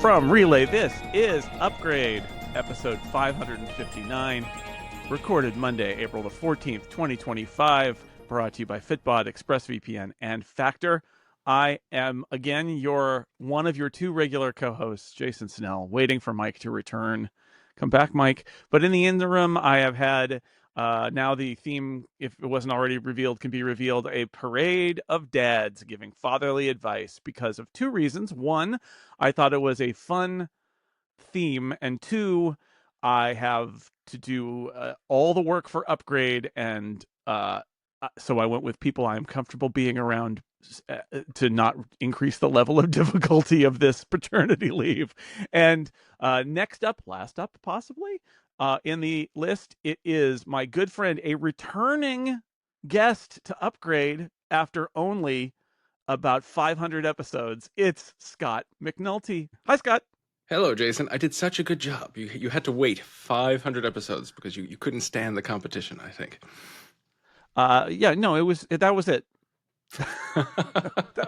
From Relay, this is Upgrade, episode 559, recorded Monday, April the 14th, 2025, brought to you by Fitbod, ExpressVPN, and Factor. I am, again, one of your two regular co-hosts, Jason Snell, waiting for Mike to return. Come back, Mike. But in the interim, I have had, now the theme, if it wasn't already revealed, can be revealed, a parade of dads giving fatherly advice because of two reasons. One, I thought it was a fun theme, and two, I have to do all the work for Upgrade, and so I went with people I'm comfortable being around to not increase the level of difficulty of this paternity leave. And last up, possibly, in the list, it is my good friend, a returning guest to Upgrade after only about 500 episodes. It's Scott McNulty. Hi, Scott. Hello, Jason. I did such a good job. You had to wait 500 episodes because you couldn't stand the competition, I think. Yeah, no, that was it. that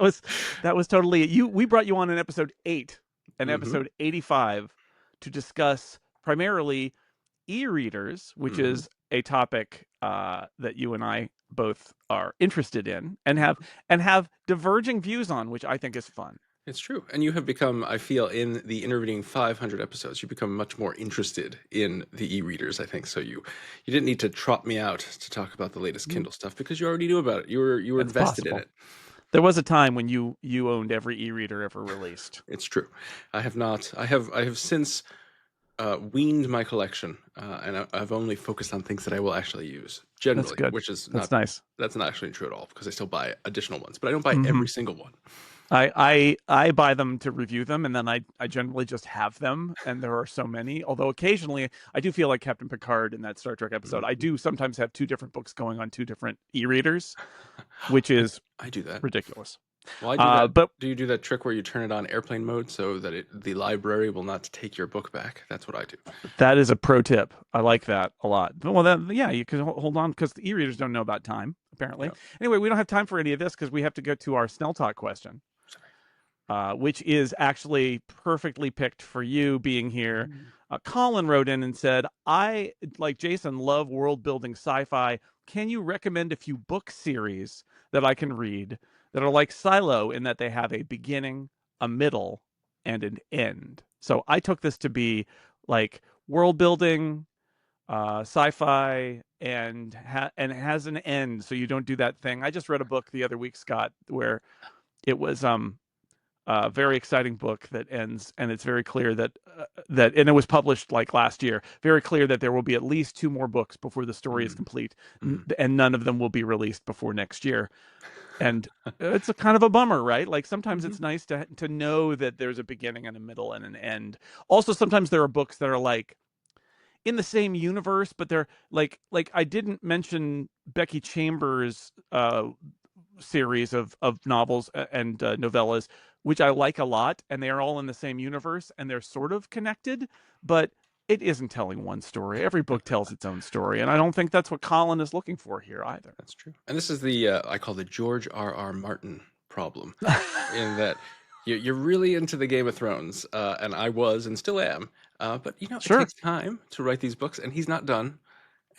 was totally it. We brought you on in episode 8 and episode 85 to discuss primarily e-readers, which is a topic that you and I both are interested in and have diverging views on, which I think is fun. It's true. And you have become, I feel, in the intervening 500 episodes, you become much more interested in the e-readers, I think. So you didn't need to trot me out to talk about the latest Kindle stuff because you already knew about it. You were invested in it. There was a time when you owned every e-reader ever released. It's true. I have not. I have since weaned my collection, and I've only focused on things that I will actually use generally. That's good. Which is nice. That's not actually true at all because I still buy additional ones, but I don't buy every single one. I buy them to review them, and then I generally just have them, and there are so many. Although occasionally I do feel like Captain Picard in that Star Trek episode. I do sometimes have two different books going on two different e-readers, which is I do that ridiculous. Well, I do that. But do you do that trick where you turn it on airplane mode so that the library will not take your book back? That's what I do. That is a pro tip. I like that a lot. Well, yeah, you can hold on because the e-readers don't know about time, apparently. No. Anyway, we don't have time for any of this because we have to go to our Snell Talk question. Which is actually perfectly picked for you being here. Colin wrote in and said, I, like Jason, love world-building sci-fi. Can you recommend a few book series that I can read that are like Silo in that they have a beginning, a middle, and an end? So I took this to be like world-building, sci-fi, and has an end, so you don't do that thing. I just read a book the other week, Scott, where it was a very exciting book that ends, and it's very clear that and it was published like last year, very clear that there will be at least 2 more books before the story is complete, and none of them will be released before next year. And it's a kind of a bummer, right? Like sometimes it's nice to know that there's a beginning and a middle and an end. Also, sometimes there are books that are like in the same universe, but they're like I didn't mention Becky Chambers' series of novels and novellas, which I like a lot, and they are all in the same universe, and they're sort of connected, but it isn't telling one story. Every book tells its own story, and I don't think that's what Colin is looking for here either. That's true. And this is the I call the George R.R. Martin problem, in that you're really into the Game of Thrones, and I was and still am, but it takes time to write these books, and he's not done.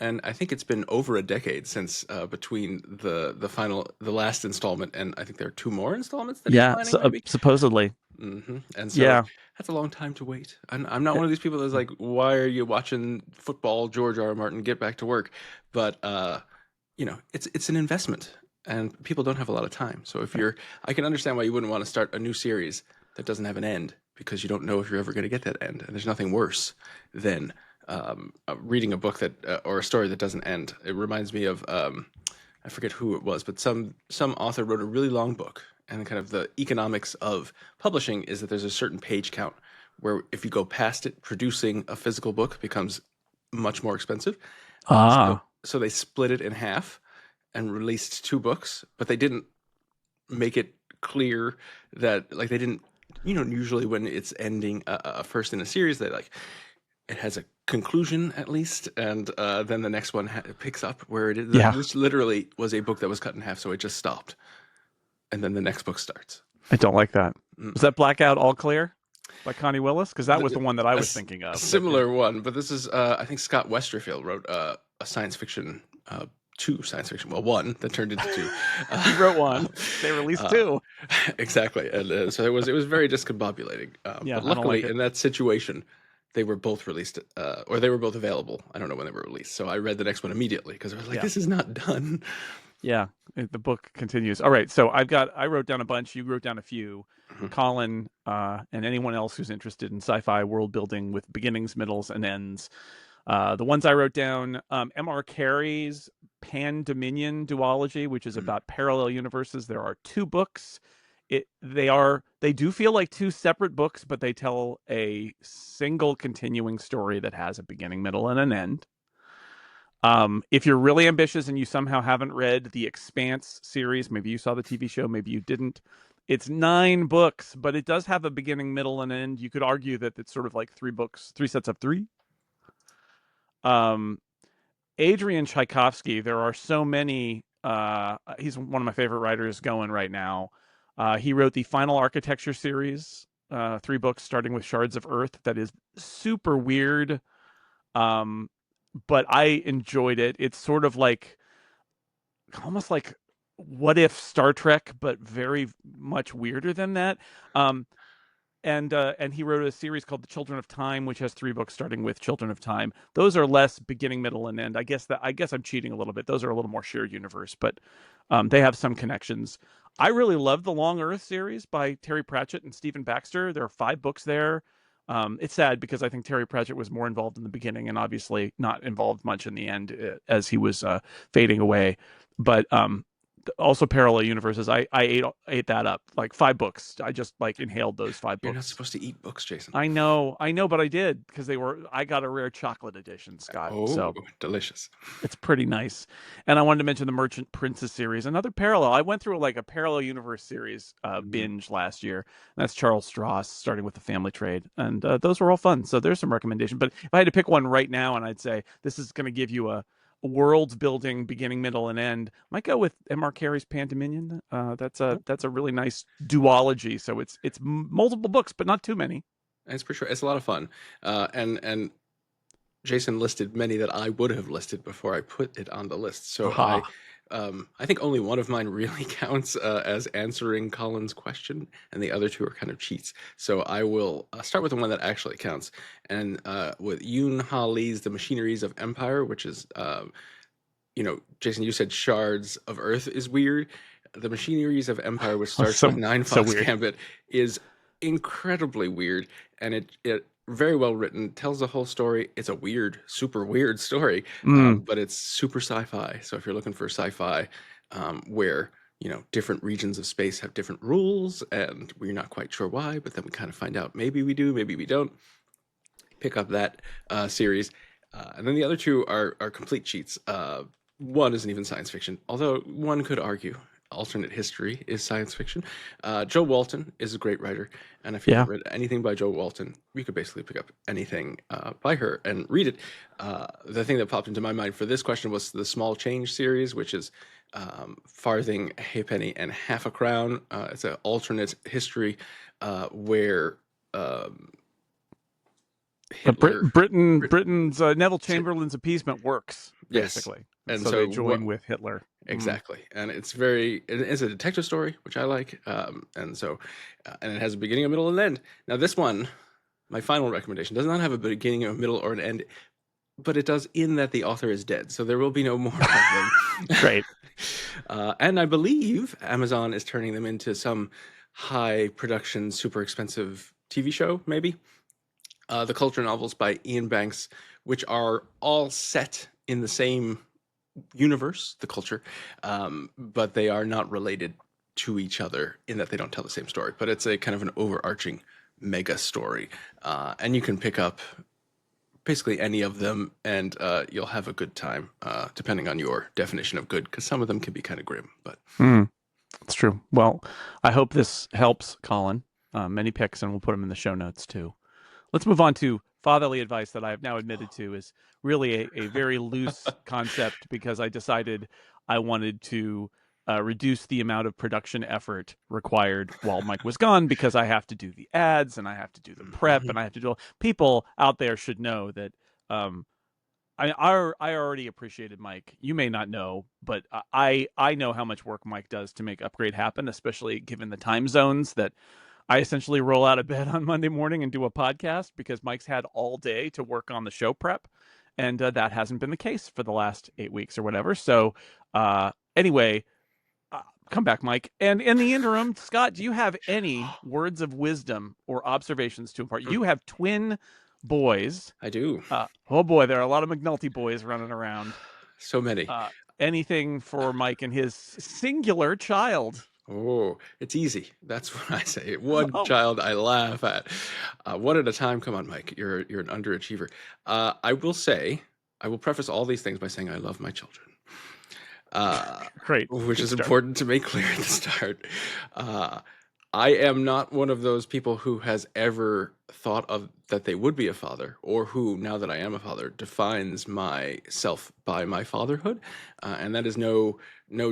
And I think it's been over a decade since between the last installment, and I think there are 2 more installments that he's planning, supposedly. And so that's a long time to wait. And I'm not one of these people that's like, why are you watching football, George R.R. Martin, get back to work? But it's an investment, and people don't have a lot of time. So I can understand why you wouldn't want to start a new series that doesn't have an end, because you don't know if you're ever going to get that end. And there's nothing worse than reading a book that or a story that doesn't end. It reminds me of I forget who it was, but some author wrote a really long book, and kind of the economics of publishing is that there's a certain page count where if you go past it, producing a physical book becomes much more expensive. So they split it in half and released 2 books, but they didn't make it clear that, like, they didn't, usually when it's ending first in a series, they like it has a conclusion at least, and then the next one picks up where it is. Yeah. This literally was a book that was cut in half, so it just stopped, and then the next book starts. I don't like that. Was that blackout all clear? by Connie Willis? Because that was the one that I was thinking of. A similar one, but this is I think Scott Westerfield wrote a science fiction, two science fiction, well, one that turned into two. He wrote one. They released two. Exactly, and so it was very discombobulating. Yeah, but luckily in that situation, they were both released, or they were both available. I don't know when they were released, so I read the next one immediately because I was like, this is not done. Yeah, the book continues. All right, so I wrote down a bunch. You wrote down a few. Colin, and anyone else who's interested in sci-fi world building with beginnings, middles, and ends. The ones I wrote down: M.R. Carey's Pan-Dominion duology, which is about parallel universes. There are 2 books. They do feel like 2 separate books, but they tell a single continuing story that has a beginning, middle, and an end. If you're really ambitious and you somehow haven't read the Expanse series, maybe you saw the TV show, maybe you didn't. It's 9 books, but it does have a beginning, middle, and end. You could argue that it's sort of like 3 books, 3 sets of 3. Adrian Tchaikovsky, there are so many. He's one of my favorite writers going right now. He wrote the Final Architecture series, 3 books starting with Shards of Earth. That is super weird. But I enjoyed it. It's sort of like, almost like What If Star Trek, but very much weirder than that. And he wrote a series called The Children of Time, which has 3 books starting with Children of Time. Those are less beginning, middle, and end. I guess I'm cheating a little bit. Those are a little more shared universe, but they have some connections. I really love the Long Earth series by Terry Pratchett and Stephen Baxter. There are 5 books there. It's sad because I think Terry Pratchett was more involved in the beginning and obviously not involved much in the end as he was fading away. But also parallel universes. I ate that up. Like 5 books. I just like inhaled those 5 books. You're not supposed to eat books, Jason. I know, but I did because I got a rare chocolate edition, Scott. Oh, so delicious. It's pretty nice. And I wanted to mention the Merchant Princess series, another parallel. I went through like a parallel universe series binge last year. That's Charles Stross, starting with The Family Trade. And those were all fun. So there's some recommendation. But if I had to pick one right now, and I'd say this is going to give you a world building beginning, middle, and end, might go with M.R. Carey's Pan-Dominion. That's a really nice duology. So it's multiple books, but not too many. It's for sure. It's a lot of fun. And Jason listed many that I would have listed before I put it on the list. So I think only one of mine really counts as answering Colin's question, and the other 2 are kind of cheats. So I will start with the one that actually counts, and with Yoon Ha Lee's The Machineries of Empire, which is, Jason, you said Shards of Earth is weird. The Machineries of Empire, which starts with 9 Fox Gambit, is incredibly weird, and it very well written, tells the whole story. It's a weird, super weird story, but it's super sci-fi. So if you're looking for sci-fi where different regions of space have different rules and we're not quite sure why, but then we kind of find out maybe we do, maybe we don't, pick up that series. And then the other 2 are complete cheats. One isn't even science fiction, although one could argue alternate history is science fiction. Jo Walton is a great writer, and if you haven't read anything by Jo Walton, you could basically pick up anything by her and read it. The thing that popped into my mind for this question was the Small Change series, which is Farthing, Halfpenny, and Half a Crown. It's an alternate history where Britain's Neville Chamberlain's appeasement works, basically. Yes. And so they join with Hitler. Exactly. And it's a detective story, which I like. And it has a beginning, a middle, and an end. Now this one, my final recommendation, does not have a beginning, a middle, or an end, but it does in that the author is dead. So there will be no more of them. Great. And I believe Amazon is turning them into some high production, super expensive TV show, maybe. The Culture novels by Ian Banks, which are all set in the same universe, the Culture, but they are not related to each other in that they don't tell the same story. But it's a kind of an overarching mega story, and you can pick up basically any of them, and you'll have a good time, depending on your definition of good, because some of them can be kind of grim. But it's true. Well, I hope this helps, Colin. Many picks, and we'll put them in the show notes too. Let's move on to fatherly advice that I have now admitted to is really a very loose concept, because I decided I wanted to reduce the amount of production effort required while Mike was gone, because I have to do the ads and I have to do the prep and I have to do. People out there should know that I already appreciated Mike. You may not know, but I know how much work Mike does to make Upgrade happen, especially given the time zones that I essentially roll out of bed on Monday morning and do a podcast, because Mike's had all day to work on the show prep. And that hasn't been the case for the last 8 weeks or whatever. So anyway, come back, Mike. And in the interim, Scott, do you have any words of wisdom or observations to impart? You have twin boys. I do. Oh boy, there are a lot of McNulty boys running around. So many. Anything for Mike and his singular child? Oh, it's easy. That's what I say. One child I laugh at. One at a time. Come on, Mike. You're an underachiever. I will preface all these things by saying I love my children. Great. Which is important to make clear at the start. I am not one of those people who has ever thought of that they would be a father, or who, now that I am a father, defines myself by my fatherhood. And that is no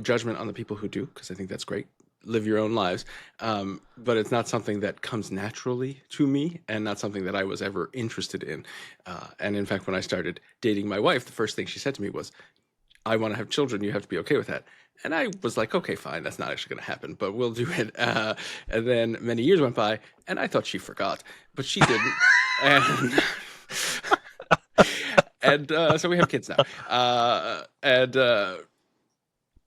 judgment on the people who do, because I think that's great. Live your own lives. But it's not something that comes naturally to me, and not something that I was ever interested in. And in fact, when I started dating my wife, the first thing she said to me was, I want to have children. You have to be okay with that. And I was like, okay, fine. That's not actually going to happen, but we'll do it. And then many years went by, and I thought she forgot, but she didn't. and so we have kids now.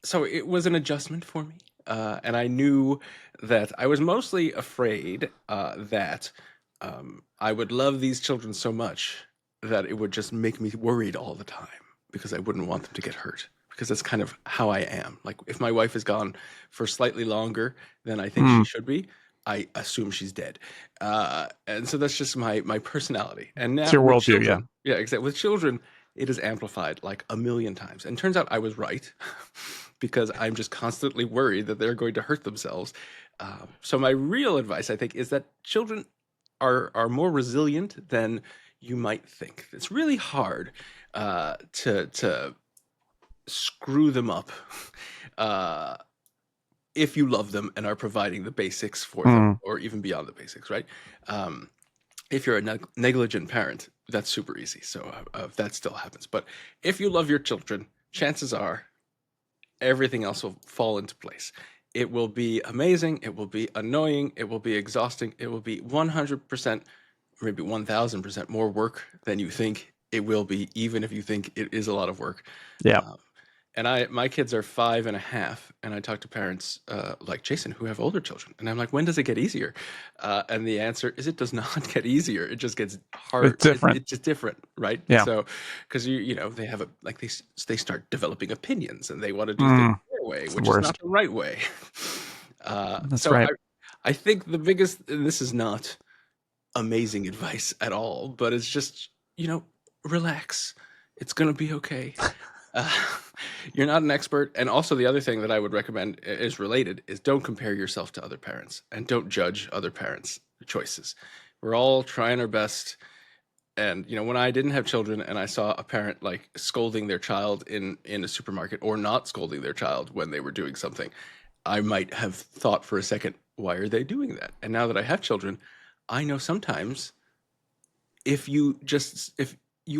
So it was an adjustment for me. And I knew that I was mostly afraid that I would love these children so much that it would just make me worried all the time, because I wouldn't want them to get hurt, because that's kind of how I am. Like, if my wife is gone for slightly longer than I think she should be, I assume she's dead. And so that's just my personality. And now, it's your worldview, yeah. Yeah, exactly. With children, it is amplified like a million times. And turns out I was right, because I'm just constantly worried that they're going to hurt themselves. So my real advice, I think, is that children are more resilient than you might think. It's really hard to screw them up if you love them and are providing the basics for them, or even beyond the basics, right? If you're a negligent parent, that's super easy. So that still happens. But if you love your children, chances are everything else will fall into place. It will be amazing. It will be annoying. It will be exhausting. It will be 100%, maybe 1000% more work than you think it will be, even if you think it is a lot of work. Yeah. And my kids are 5.5, and I talk to parents like Jason who have older children, and I'm like, when does it get easier? And the answer is, it does not get easier. It just gets harder. It's different. It's just different, right? Yeah. So, because you know, they have they start developing opinions, and they want to do things their way, which is not the right way. That's so right. I think the biggest, and this is not amazing advice at all, but it's just, relax. It's gonna be okay. You're not an expert. And also, the other thing that I would recommend is related is, don't compare yourself to other parents, and don't judge other parents' choices. We're all trying our best. And, when I didn't have children and I saw a parent like scolding their child in a supermarket, or not scolding their child when they were doing something, I might have thought for a second, why are they doing that? And now that I have children, I know sometimes if you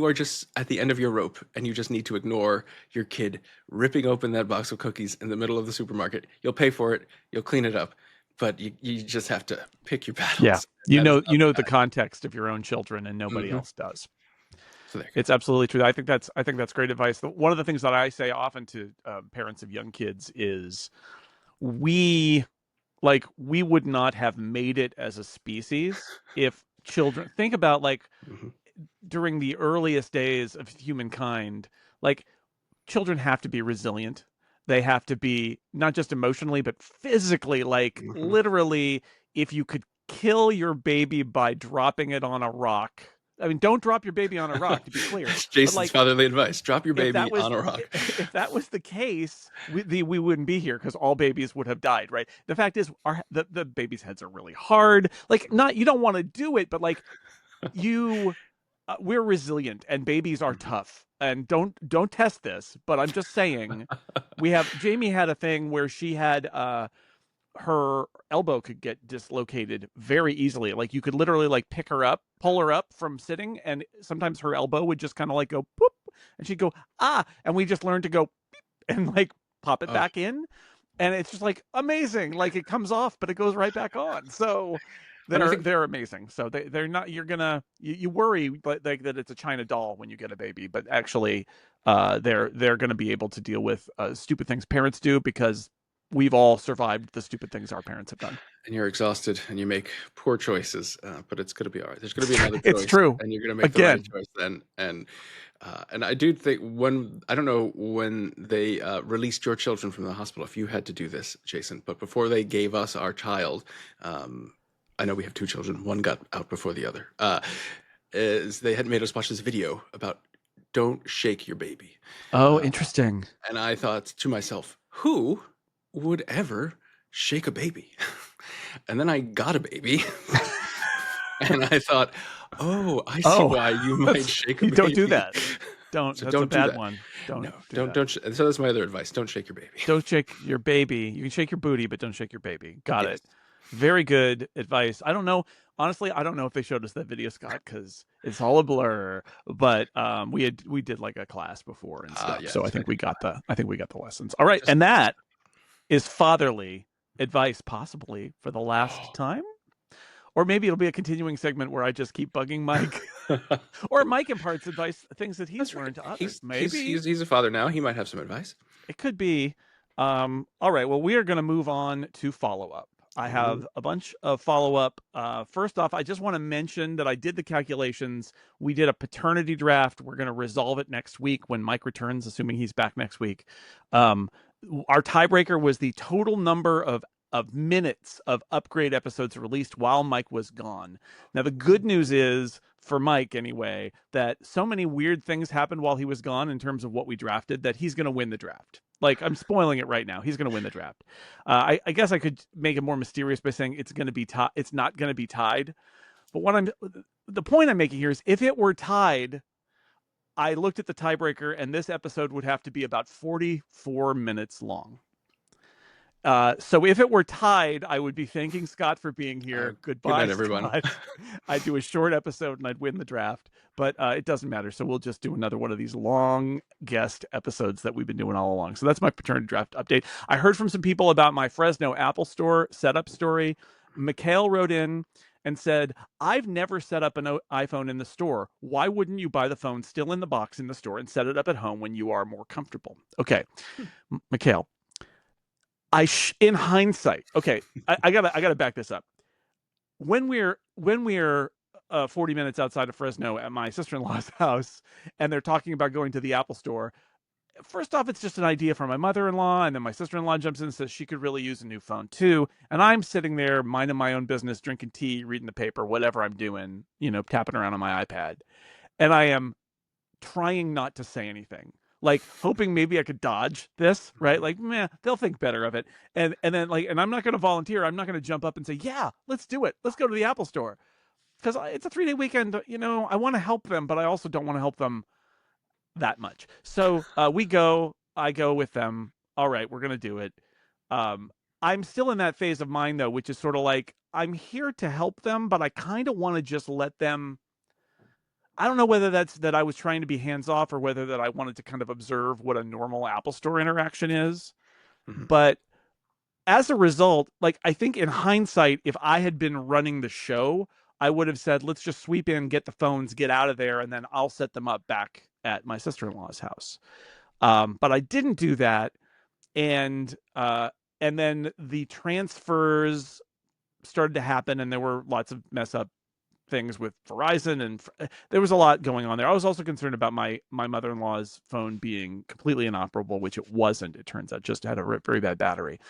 are just at the end of your rope and you just need to ignore your kid ripping open that box of cookies in the middle of the supermarket, you'll pay for it, you'll clean it up, but you just have to pick your battles. Yeah, you know the context of your own children, and nobody else does. So it's absolutely true. I think that's great advice. One of the things that I say often to parents of young kids is, we would not have made it as a species if children, think about during the earliest days of humankind, children have to be resilient. They have to be not just emotionally, but physically, literally, if you could kill your baby by dropping it on a rock. I mean, don't drop your baby on a rock, to be clear. Jason's fatherly advice: drop your baby on a rock. If that was the case, we wouldn't be here, because all babies would have died, right? The fact is, the babies' heads are really hard. You don't want to do it, but we're resilient, and babies are tough. and don't test this, but I'm just saying, Jamie had a thing where she had her elbow could get dislocated very easily. Like you could literally like pick her up, pull her up from sitting, and sometimes her elbow would just kind of like go poop, and she'd go and we just learned to go beep, and like pop it back in, and it's just like amazing. Like it comes off, but it goes right back on. So they're amazing. So they're not. You worry, but like that it's a China doll when you get a baby, but actually, they're gonna be able to deal with stupid things parents do, because we've all survived the stupid things our parents have done. And you're exhausted and you make poor choices, but it's going to be all right. There's going to be another choice. It's true. And you're going to make the right choice then. And I do think I don't know when they released your children from the hospital, if you had to do this, Jason, but before they gave us our child, I know we have 2 children. One got out before the other. Is they had made us watch this video about don't shake your baby. Oh, interesting. And I thought to myself, who would ever shake a baby? And then I got a baby. And I thought, I see why you might shake a baby. Don't do that. Don't. So that's a bad one. Don't. So that's my other advice. Don't shake your baby. Don't shake your baby. You can shake your booty, but don't shake your baby. Got it. Very good advice. I don't know. Honestly, I don't know if they showed us that video, Scott, because it's all a blur. But we did like a class before and stuff. So I think we got the lessons. All right, and that is fatherly advice, possibly for the last time. Or maybe it'll be a continuing segment where I just keep bugging Mike. Or Mike imparts advice, things that he's learned to others. He's a father now. He might have some advice. It could be. All right, well, we are going to move on to follow-up. I have a bunch of follow-up. First off, I just want to mention that I did the calculations. We did a paternity draft. We're going to resolve it next week when Mike returns, assuming he's back next week. Our tiebreaker was the total number of minutes of upgrade episodes released while Mike was gone. Now, the good news is, for Mike anyway, that so many weird things happened while he was gone in terms of what we drafted that he's going to win the draft. Like, I'm spoiling it right now. He's going to win the draft. I guess I could make it more mysterious by saying it's going to be it's not going to be tied. But the point I'm making here is, if it were tied, I looked at the tiebreaker, and this episode would have to be about 44 minutes long. So if it were tied, I would be thanking Scott for being here. Goodbye, good night, everyone. Scott. I'd do a short episode and I'd win the draft, but it doesn't matter. So we'll just do another one of these long guest episodes that we've been doing all along. So that's my paternity draft update. I heard from some people about my Fresno Apple Store setup story. Mikhail wrote in and said, I've never set up an iPhone in the store. Why wouldn't you buy the phone still in the box in the store and set it up at home when you are more comfortable? Okay, Mikhail. In hindsight, okay, I gotta back this up. When we're 40 minutes outside of Fresno at my sister-in-law's house, and they're talking about going to the Apple Store, first off, it's just an idea from my mother-in-law, and then my sister-in-law jumps in and says she could really use a new phone too. And I'm sitting there minding my own business, drinking tea, reading the paper, whatever I'm doing, tapping around on my iPad, and I am trying not to say anything. Like, hoping maybe I could dodge this, right? Like, they'll think better of it. And then, like, and I'm not going to volunteer. I'm not going to jump up and say, yeah, let's do it. Let's go to the Apple Store. Because it's a 3-day weekend. I want to help them, but I also don't want to help them that much. So I go with them. All right, we're going to do it. I'm still in that phase of mind, though, which is sort of like, I'm here to help them, but I kind of want to just let them. I don't know whether that's that I was trying to be hands-off or whether that I wanted to kind of observe what a normal Apple Store interaction is. Mm-hmm. But as a result, like, I think in hindsight, if I had been running the show, I would have said, let's just sweep in, get the phones, get out of there, and then I'll set them up back at my sister-in-law's house. But I didn't do that. And then the transfers started to happen, and there were lots of mess-up things with Verizon, and there was a lot going on there. I was also concerned about my mother-in-law's phone being completely inoperable, which it wasn't. It turns out just had a very bad battery.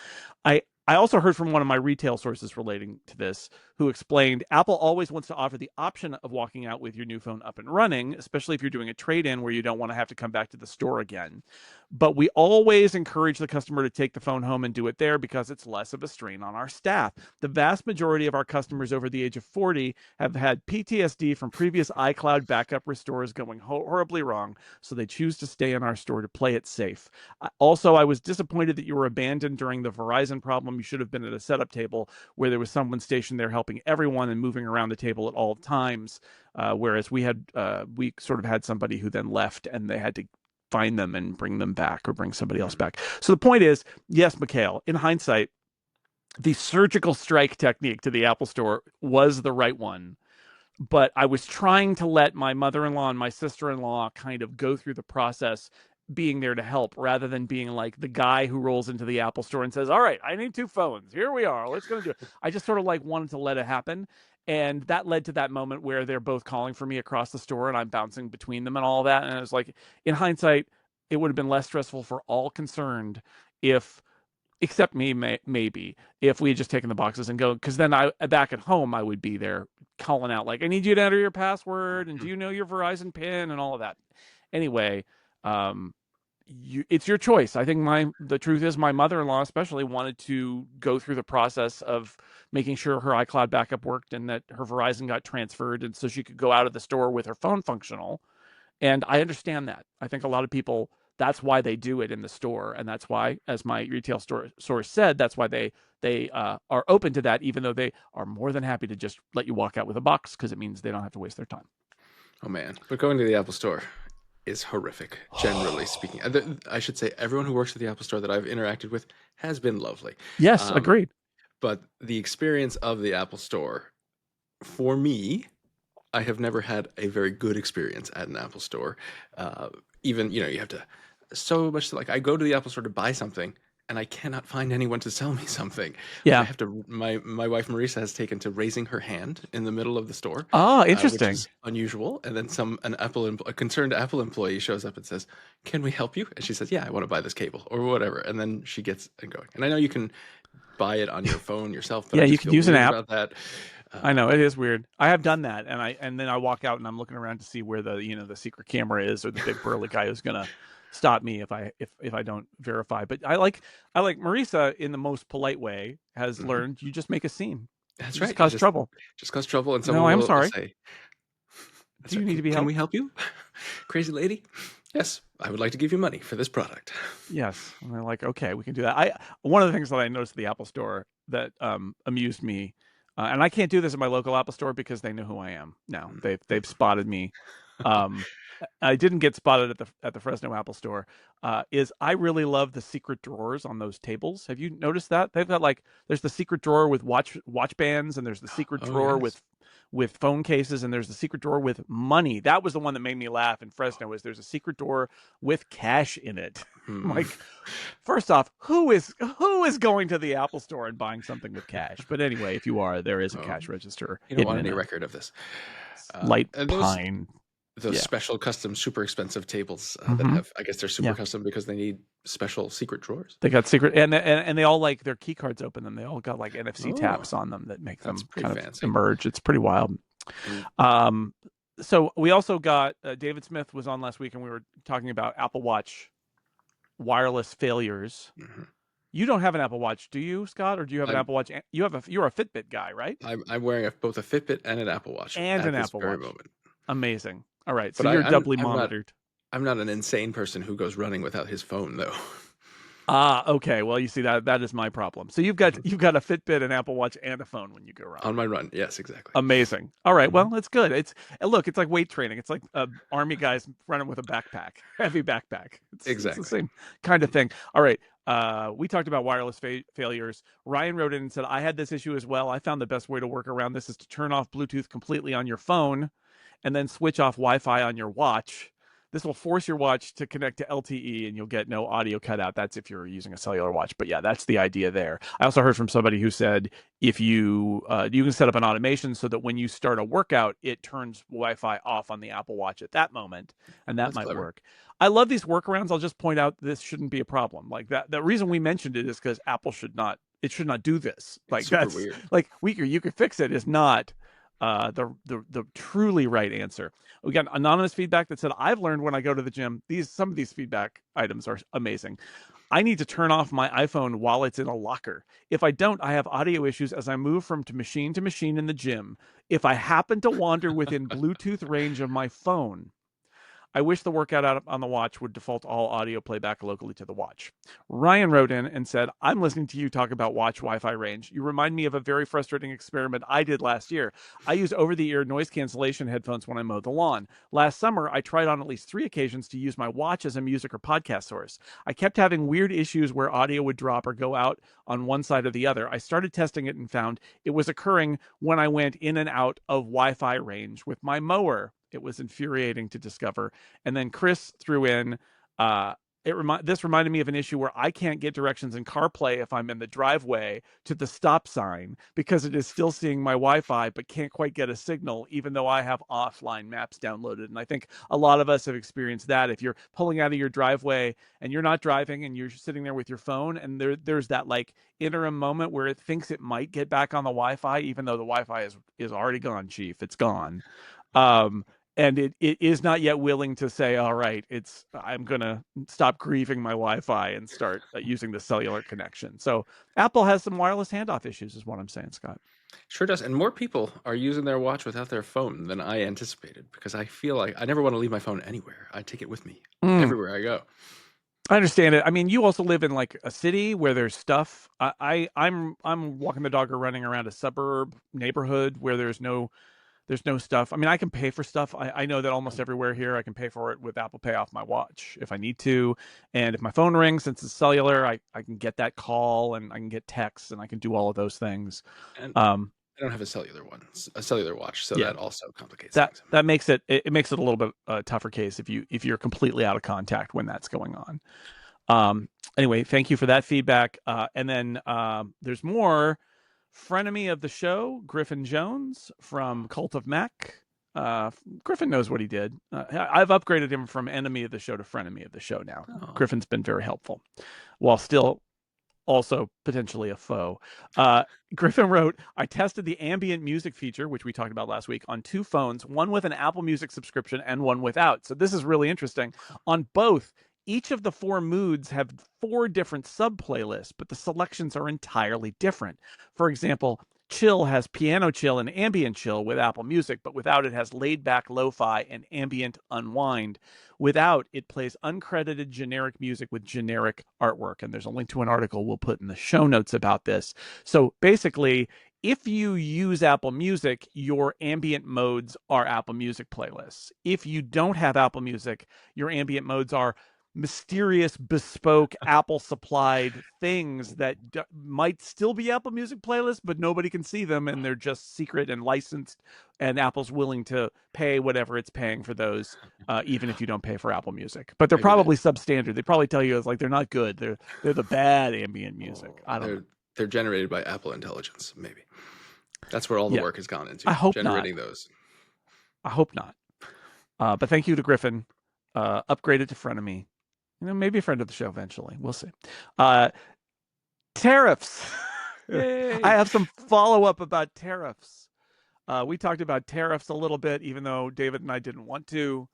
I also heard from one of my retail sources relating to this, who explained Apple always wants to offer the option of walking out with your new phone up and running, especially if you're doing a trade-in where you don't want to have to come back to the store again. But we always encourage the customer to take the phone home and do it there because it's less of a strain on our staff. The vast majority of our customers over the age of 40 have had PTSD from previous iCloud backup restores going horribly wrong, so they choose to stay in our store to play it safe. Also, I was disappointed that you were abandoned during the Verizon problem. You should have been at a setup table where there was someone stationed there helping everyone and moving around the table at all times. Whereas we sort of had somebody who then left and they had to find them and bring them back or bring somebody else back. So the point is, yes, Mikhail, in hindsight, the surgical strike technique to the Apple Store was the right one. But I was trying to let my mother-in-law and my sister-in-law kind of go through the process being there to help rather than being like the guy who rolls into the Apple Store and says, all right, I need 2 phones. Here we are. Let's go do it. I just sort of like wanted to let it happen. And that led to that moment where they're both calling for me across the store and I'm bouncing between them and all that. And I was like, in hindsight, it would have been less stressful for all concerned if, except me, maybe, if we had just taken the boxes and go, because then back at home, I would be there calling out like, I need you to enter your password. And do you know your Verizon PIN and all of that? Anyway, it's your choice. I think the truth is my mother-in-law especially wanted to go through the process of making sure her iCloud backup worked and that her Verizon got transferred and so she could go out of the store with her phone functional. And I understand that. I think a lot of people, that's why they do it in the store. And that's why, as my retail source said, that's why they are open to that, even though they are more than happy to just let you walk out with a box because it means they don't have to waste their time. Oh, man. But going to the Apple Store is horrific, generally speaking. I should say everyone who works at the Apple Store that I've interacted with has been lovely. Yes, agreed. But the experience of the Apple Store, for me, I have never had a very good experience at an Apple Store. Even, you have to so much like I go to the Apple Store to buy something and I cannot find anyone to sell me something. Yeah. I have to, my wife Marisa has taken to raising her hand in the middle of the store. Oh, interesting. Which is unusual. And then a concerned Apple employee shows up and says, "Can we help you?" And she says, "Yeah, I want to buy this cable," or whatever. And then she gets it going. And I know you can buy it on your phone yourself, but yeah, you can use an app about that. I know it is weird. I have done that, and then I walk out and I'm looking around to see where the secret camera is or the big burly guy who's gonna stop me if I don't verify. But I like Marisa in the most polite way has learned you just make a scene. That's right. Just cause trouble. Just cause trouble, and someone I'm will sorry. say, "Do you need to be helped? Can we help you, crazy lady?" Yes, I would like to give you money for this product. Yes, and they're like, okay, we can do that. One of the things that I noticed at the Apple Store that amused me. And I can't do this at my local Apple Store because they know who I am now. They've spotted me. I didn't get spotted at the Fresno Apple Store. Is I really love the secret drawers on those tables. Have you noticed that? They've got there's the secret drawer with watch bands, and there's the secret drawer with phone cases, and there's the secret drawer with money. That was the one that made me laugh in Fresno. Is there's a secret drawer with cash in it? Like, first off, who is going to the Apple Store and buying something with cash? But anyway, if you are, there is a cash register. You don't want any record of this. Light pine. Those special custom super expensive tables that have, I guess they're super custom because they need special secret drawers. They got secret and they all their key cards open them. They all got NFC taps on them that make them kind of emerge. It's pretty wild. So we also got David Smith was on last week and we were talking about Apple Watch wireless failures. You don't have an Apple Watch, do you, Scott? Or do you have an Apple Watch? You're a Fitbit guy, right? I'm wearing both a Fitbit and an Apple Watch and an Apple Watch. Moment. Amazing. All right, so you're doubly monitored. I'm not an insane person who goes running without his phone, though. Okay. Well, you see that is my problem. So you've got a Fitbit, an Apple Watch, and a phone when you go run. On my run, yes, exactly. Amazing. All right. Well, it's good. It's like weight training. It's like army guys running with a backpack, heavy backpack. It's the same kind of thing. All right. We talked about wireless failures. Ryan wrote in and said, I had this issue as well. I found the best way to work around this is to turn off Bluetooth completely on your phone and then switch off Wi-Fi on your watch. This will force your watch to connect to LTE and you'll get no audio cutout. That's if you're using a cellular watch. But yeah, that's the idea there. I also heard from somebody who said if you can set up an automation so that when you start a workout, it turns Wi-Fi off on the Apple Watch at that moment. And that might work. I love these workarounds. I'll just point out this shouldn't be a problem. Like that. The reason we mentioned it is because Apple should not do this. Like that's weird. Like you could fix it. Is not the truly right answer. We got anonymous feedback that said, I've learned when I go to the gym, some of these feedback items are amazing. I need to turn off my iPhone while it's in a locker. If I don't, I have audio issues as I move from machine to machine in the gym. If I happen to wander within Bluetooth range of my phone, I wish the workout out on the watch would default all audio playback locally to the watch. Ryan wrote in and said, I'm listening to you talk about watch Wi-Fi range. You remind me of a very frustrating experiment I did last year. I use over-the-ear noise cancellation headphones when I mow the lawn. Last summer, I tried on at least 3 occasions to use my watch as a music or podcast source. I kept having weird issues where audio would drop or go out on one side or the other. I started testing it and found it was occurring when I went in and out of Wi-Fi range with my mower. It was infuriating to discover. And then Chris threw in, this reminded me of an issue where I can't get directions in CarPlay if I'm in the driveway to the stop sign because it is still seeing my Wi-Fi but can't quite get a signal even though I have offline maps downloaded. And I think a lot of us have experienced that. If you're pulling out of your driveway and you're not driving and you're sitting there with your phone and there's that like interim moment where it thinks it might get back on the Wi-Fi even though the Wi-Fi is already gone, Chief. It's gone. And it is not yet willing to say, all right, I'm going to stop grieving my Wi-Fi and start using the cellular connection. So Apple has some wireless handoff issues is what I'm saying, Scott. Sure does. And more people are using their watch without their phone than I anticipated because I feel like I never want to leave my phone anywhere. I take it with me everywhere I go. I understand it. I mean, you also live in like a city where there's stuff. I'm walking the dog or running around a suburb neighborhood where there's no stuff. I mean, I can pay for stuff. I know that almost everywhere here, I can pay for it with Apple Pay off my watch if I need to. And if my phone rings, since it's cellular, I can get that call and I can get texts and I can do all of those things. And I don't have a cellular watch, so that also complicates things. That makes it a little bit tougher case if you're completely out of contact when that's going on. Anyway, thank you for that feedback. And then there's more. Frenemy of the show, Griffin Jones from Cult of Mac. Griffin knows what he did. I've upgraded him from enemy of the show to frenemy of the show now. Oh. Griffin's been very helpful, while still also potentially a foe. Griffin wrote, I tested the ambient music feature, which we talked about last week, on 2 phones, one with an Apple Music subscription and one without. So this is really interesting. On both, each of the 4 moods have 4 different sub-playlists, but the selections are entirely different. For example, Chill has Piano Chill and Ambient Chill with Apple Music, but without it has Laid Back Lo-Fi and Ambient Unwind. Without, it plays uncredited generic music with generic artwork. And there's a link to an article we'll put in the show notes about this. So basically, if you use Apple Music, your ambient modes are Apple Music playlists. If you don't have Apple Music, your ambient modes are mysterious, bespoke, Apple-supplied things that might still be Apple Music playlists, but nobody can see them, and they're just secret and licensed, and Apple's willing to pay whatever it's paying for those, even if you don't pay for Apple Music. But they're probably substandard. They probably tell you it's like they're not good. They're the bad ambient music. I don't know. They're generated by Apple Intelligence, maybe. That's where all the work has gone into. I hope generating not. Those. I hope not. But thank you to Griffin. Upgraded to frenemy. Maybe a friend of the show eventually. We'll see. Tariffs. I have some follow-up about tariffs. We talked about tariffs a little bit, even though David and I didn't want to.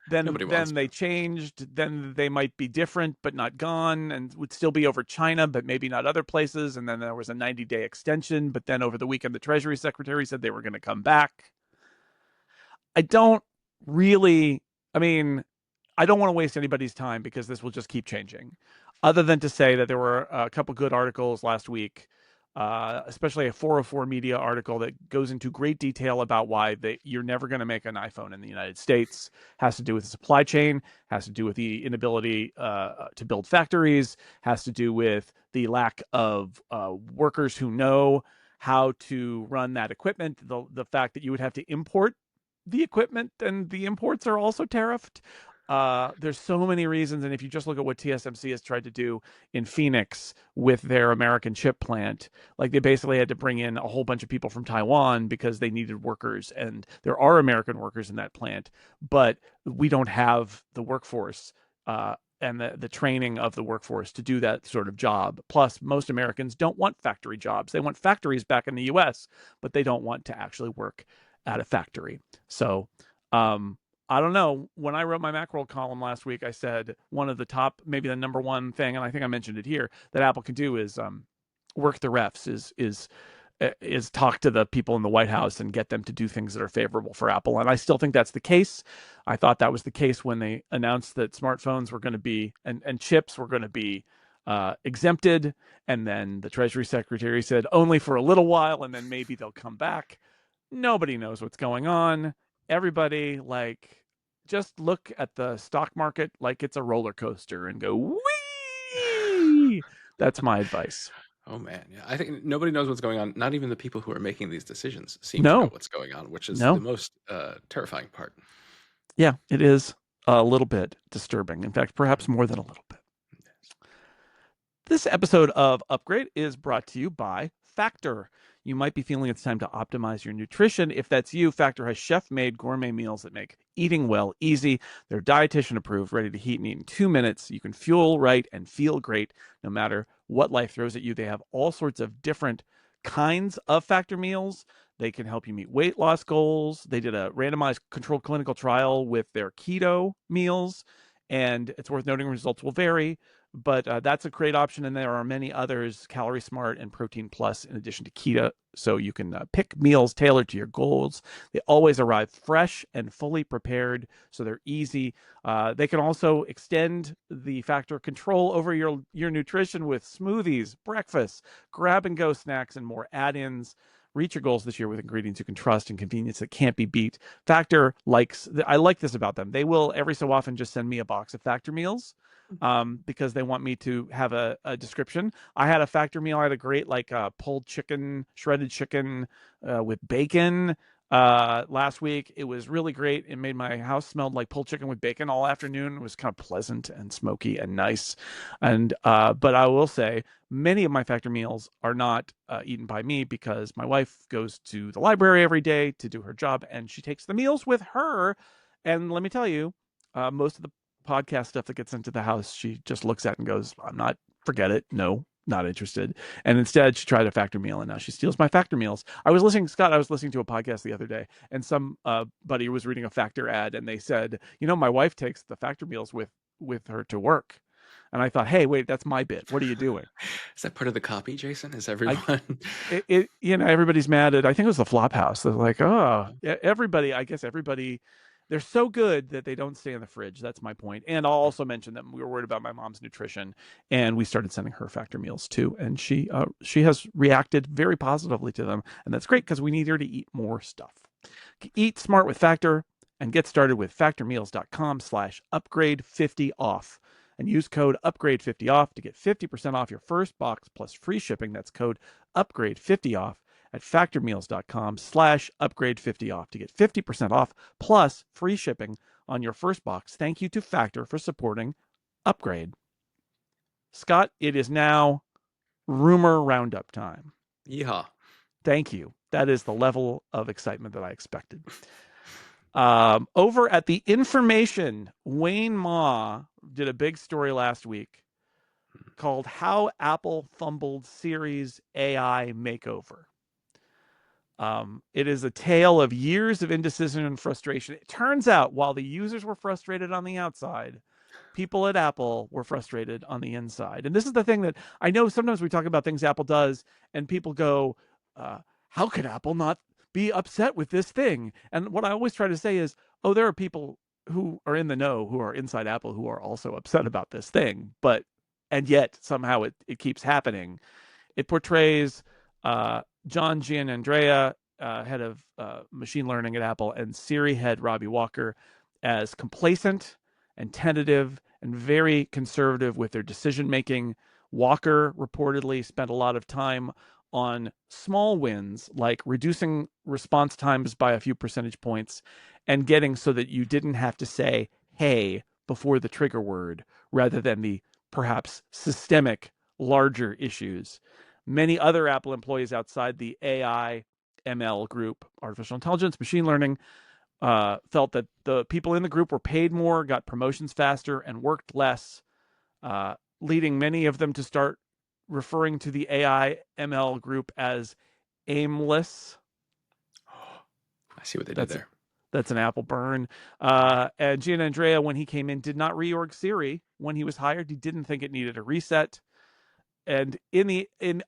Then they changed. Then they might be different, but not gone, and would still be over China, but maybe not other places. And then there was a 90-day extension. But then over the weekend, the Treasury Secretary said they were going to come back. I don't want to waste anybody's time because this will just keep changing. Other than to say that there were a couple good articles last week, especially a 404 Media article that goes into great detail about why you're never going to make an iPhone in the United States. Has to do with the supply chain, has to do with the inability to build factories, has to do with the lack of workers who know how to run that equipment, the fact that you would have to import the equipment and the imports are also tariffed. There's so many reasons, and if you just look at what TSMC has tried to do in Phoenix with their American chip plant, like they basically had to bring in a whole bunch of people from Taiwan because they needed workers, and there are American workers in that plant, but we don't have the workforce and the training of the workforce to do that sort of job. Plus, most Americans don't want factory jobs. They want factories back in the US, but they don't want to actually work at a factory. So I don't know. When I wrote my Macworld column last week, I said one of the top, maybe the number one thing, and I think I mentioned it here, that Apple can do is work the refs, is talk to the people in the White House and get them to do things that are favorable for Apple. And I still think that's the case. I thought that was the case when they announced that smartphones were going to be, and chips were going to be exempted. And then the Treasury Secretary said only for a little while, and then maybe they'll come back. Nobody knows what's going on. Everybody, just look at the stock market like it's a roller coaster and go, whee! That's my advice. Oh man, yeah. I think nobody knows what's going on. Not even the people who are making these decisions seem to know what's going on, which is the most terrifying part. Yeah, it is a little bit disturbing. In fact, perhaps more than a little bit. Yes. This episode of Upgrade is brought to you by Factor. You might be feeling it's time to optimize your nutrition. If that's you, Factor has chef-made gourmet meals that make eating well easy. They're dietitian approved, ready to heat and eat in 2 minutes. You can fuel right and feel great no matter what life throws at you. They have all sorts of different kinds of Factor meals. They can help you meet weight loss goals. They did a randomized controlled clinical trial with their keto meals, and it's worth noting results will vary. But that's a great option, and there are many others, Calorie Smart and Protein Plus, in addition to keto. So you can pick meals tailored to your goals. They always arrive fresh and fully prepared, so they're easy. They can also extend the Factor control over your nutrition with smoothies, breakfasts, grab-and-go snacks, and more add-ins. Reach your goals this year with ingredients you can trust and convenience that can't be beat. Factor I like this about them. They will every so often just send me a box of Factor meals because they want me to have a description. I had a Factor meal. I had a great pulled chicken, shredded chicken with bacon last week. It was really great. It made my house smelled like pulled chicken with bacon all afternoon. It was kind of pleasant and smoky and nice. And but I will say many of my Factor meals are not eaten by me because my wife goes to the library every day to do her job, and she takes the meals with her. And let me tell you, most of the podcast stuff that gets into the house, she just looks at and goes, forget it. No, not interested. And instead she tried a Factor meal, and now she steals my Factor meals. I was listening to a podcast the other day, and some buddy was reading a Factor ad, and they said, my wife takes the Factor meals with her to work. And I thought, hey, wait, that's my bit. What are you doing? Is that part of the copy, Jason? Is everyone? Everybody's mad at, I think it was the Flophouse. They're like, everybody, they're so good that they don't stay in the fridge. That's my point. And I'll also mention that we were worried about my mom's nutrition, and we started sending her Factor meals too. And she has reacted very positively to them. And that's great because we need her to eat more stuff. Eat smart with Factor and get started with factormeals.com/upgrade50off. And use code upgrade50off to get 50% off your first box plus free shipping. That's code upgrade50off at factormeals.com/upgrade50off to get 50% off plus free shipping on your first box. Thank you to Factor for supporting Upgrade. Scott, it is now rumor roundup time. Yeehaw. Thank you. That is the level of excitement that I expected. Over at The Information, Wayne Ma did a big story last week called How Apple Fumbled Siri's AI Makeover. It is a tale of years of indecision and frustration. It turns out while the users were frustrated on the outside, people at Apple were frustrated on the inside. And this is the thing that I know sometimes we talk about things Apple does and people go, how could Apple not be upset with this thing? And what I always try to say is, there are people who are in the know, who are inside Apple, who are also upset about this thing. And yet somehow it keeps happening. It portrays John Gianandrea, head of machine learning at Apple, and Siri head Robbie Walker as complacent and tentative and very conservative with their decision making. Walker reportedly spent a lot of time on small wins, like reducing response times by a few percentage points and getting so that you didn't have to say, hey, before the trigger word, rather than the perhaps systemic larger issues. Many other Apple employees outside the AI ML group, artificial intelligence, machine learning, felt that the people in the group were paid more, got promotions faster, and worked less leading many of them to start referring to the AI ML group as aimless. I see what they did there. That's an Apple burn. And Gianandrea, when he came in, did not reorg Siri when he was hired. He didn't think it needed a reset. And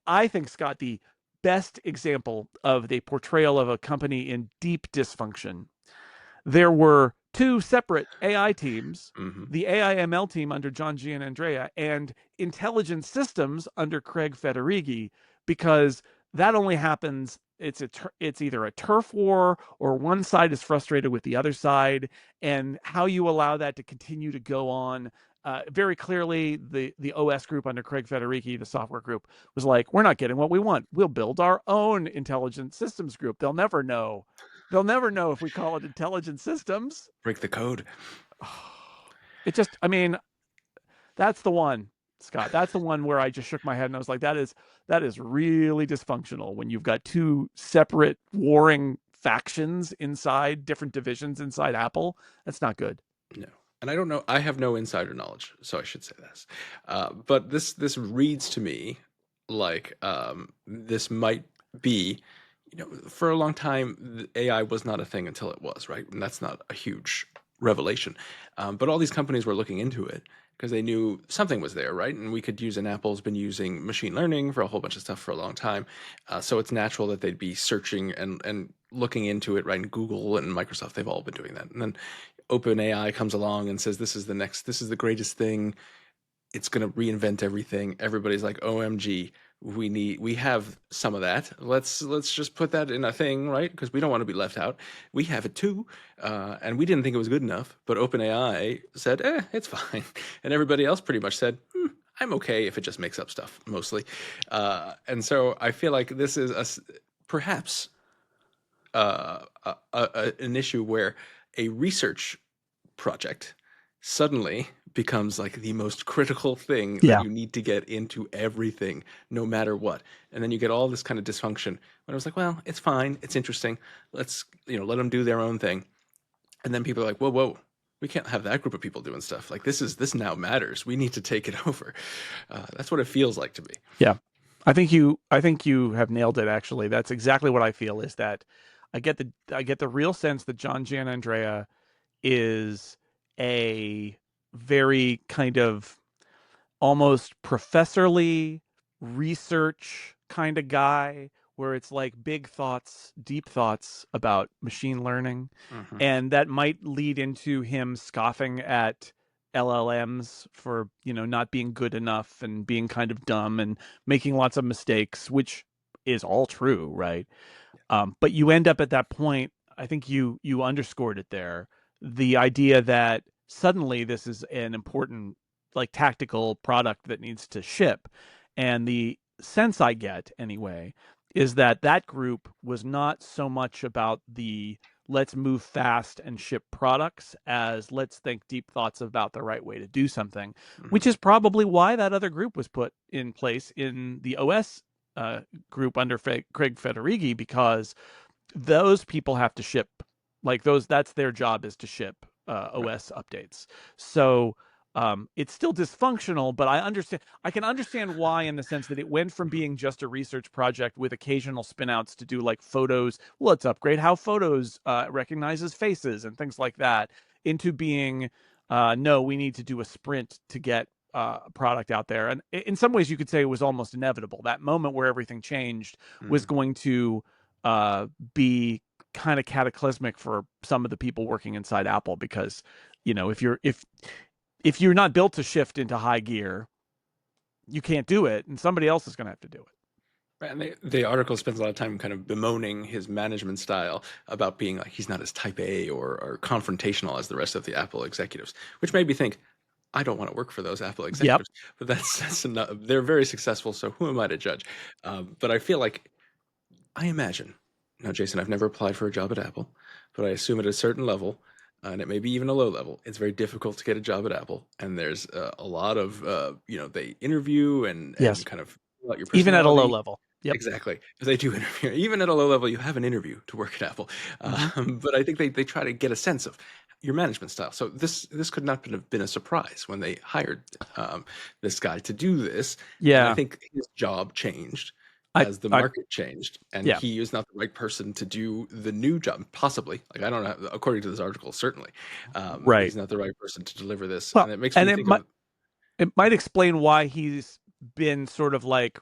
I think, Scott, the best example of the portrayal of a company in deep dysfunction, there were two separate AI teams, the AI ML team under John Gianandrea and intelligence systems under Craig Federighi, because that only happens, it's either a turf war or one side is frustrated with the other side, and how you allow that to continue to go on. Very clearly, the OS group under Craig Federighi, the software group, was like, we're not getting what we want. We'll build our own intelligence systems group. They'll never know. They'll never know if we call it intelligent systems. Break the code. It just, I mean, that's the one, Scott. That's the one where I just shook my head and I was like, that is really dysfunctional when you've got two separate warring factions inside different divisions inside Apple. That's not good. No. And I don't know, I have no insider knowledge, so I should say this. But this reads to me like this might be, for a long time, AI was not a thing until it was, right? And that's not a huge revelation. But all these companies were looking into it because they knew something was there, right? And we could use, and Apple's been using machine learning for a whole bunch of stuff for a long time. So it's natural that they'd be searching and looking into it, right? And Google and Microsoft, they've all been doing that. And then OpenAI comes along and says, this is the greatest thing. It's going to reinvent everything. Everybody's like, OMG, we have some of that. Let's just put that in a thing, right? Because we don't want to be left out. We have it too. And we didn't think it was good enough, but OpenAI said, it's fine. And everybody else pretty much said, I'm okay if it just makes up stuff mostly. And so I feel like this is perhaps an issue where a research project suddenly becomes like the most critical thing that you need to get into everything, no matter what. And then you get all this kind of dysfunction. When I was like, well, it's fine, it's interesting. Let's, let them do their own thing. And then people are like, whoa, we can't have that group of people doing stuff. Like this now matters. We need to take it over. That's what it feels like to me. Yeah, I think you have nailed it. Actually, that's exactly what I feel. Is that I get the real sense that John Gianandrea is a very kind of almost professorly research kind of guy, where it's like big thoughts, deep thoughts about machine learning. And that might lead into him scoffing at LLMs for, not being good enough and being kind of dumb and making lots of mistakes, which is all true, right? But you end up at that point, I think you underscored it there, the idea that suddenly this is an important, like, tactical product that needs to ship. And the sense I get, anyway, is that group was not so much about the let's move fast and ship products as let's think deep thoughts about the right way to do something, which is probably why that other group was put in place in the OS group under Craig Federighi, because those people have to ship, like, that's their job, is to ship OS updates. So it's still dysfunctional, but I can understand why, in the sense that it went from being just a research project with occasional spinouts to do like photos. Well, let's upgrade how photos recognizes faces and things like that, into being no, we need to do a sprint to get a product out there. And in some ways, you could say it was almost inevitable. That moment where everything changed was going to be kind of cataclysmic for some of the people working inside Apple, because if you're not built to shift into high gear, you can't do it, and somebody else is going to have to do it. And the article spends a lot of time kind of bemoaning his management style, about being like he's not as type A or confrontational as the rest of the Apple executives, which made me think, I don't want to work for those Apple executives. But that's enough. They're very successful, so who am I to judge? But I feel like, I imagine, now, Jason, I've never applied for a job at Apple, but I assume at a certain level, and it may be even a low level, it's very difficult to get a job at Apple. And there's a lot of, they interview and kind of about your personality. Even at a low level. Yep. Exactly. They do interview. Even at a low level, you have an interview to work at Apple. But I think they try to get a sense of your management style. So this could not have been a surprise when they hired this guy to do this. And I Yeah. think his job changed I as the I market changed, and yeah. he is not the right person to do the new job. Possibly, like I don't know. According to this article, certainly, Right. he's not the right person to deliver this. Well, And it makes and me think of it might explain why he's been sort of like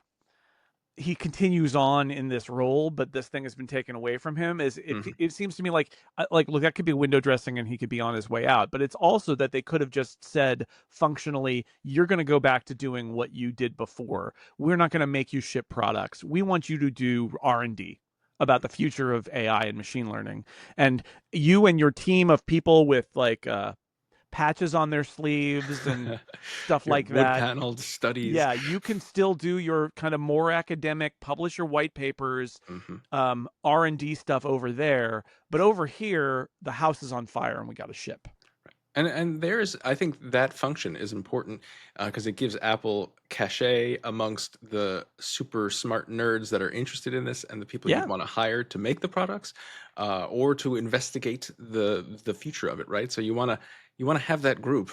he continues on in this role, but this thing has been taken away from him. Is it? Mhm. It seems to me like look, that could be window dressing, and he could be on his way out. But it's also that they could have just said functionally, "You're going to go back to doing what you did before. We're not going to make you ship products. We want you to do R&D about the future of AI and machine learning, and you and your team of people with like patches on their sleeves and stuff your like wood that." paneled studies. Yeah, you can still do your kind of more academic, publish your white papers, Mhm. R&D stuff over there, but over here the house is on fire and we got to ship. And there's I think that function is important because it gives Apple cachet amongst the super smart nerds that are interested in this and the people you'd Yeah. want to hire to make the products or to investigate the future of it, right? So you want to have that group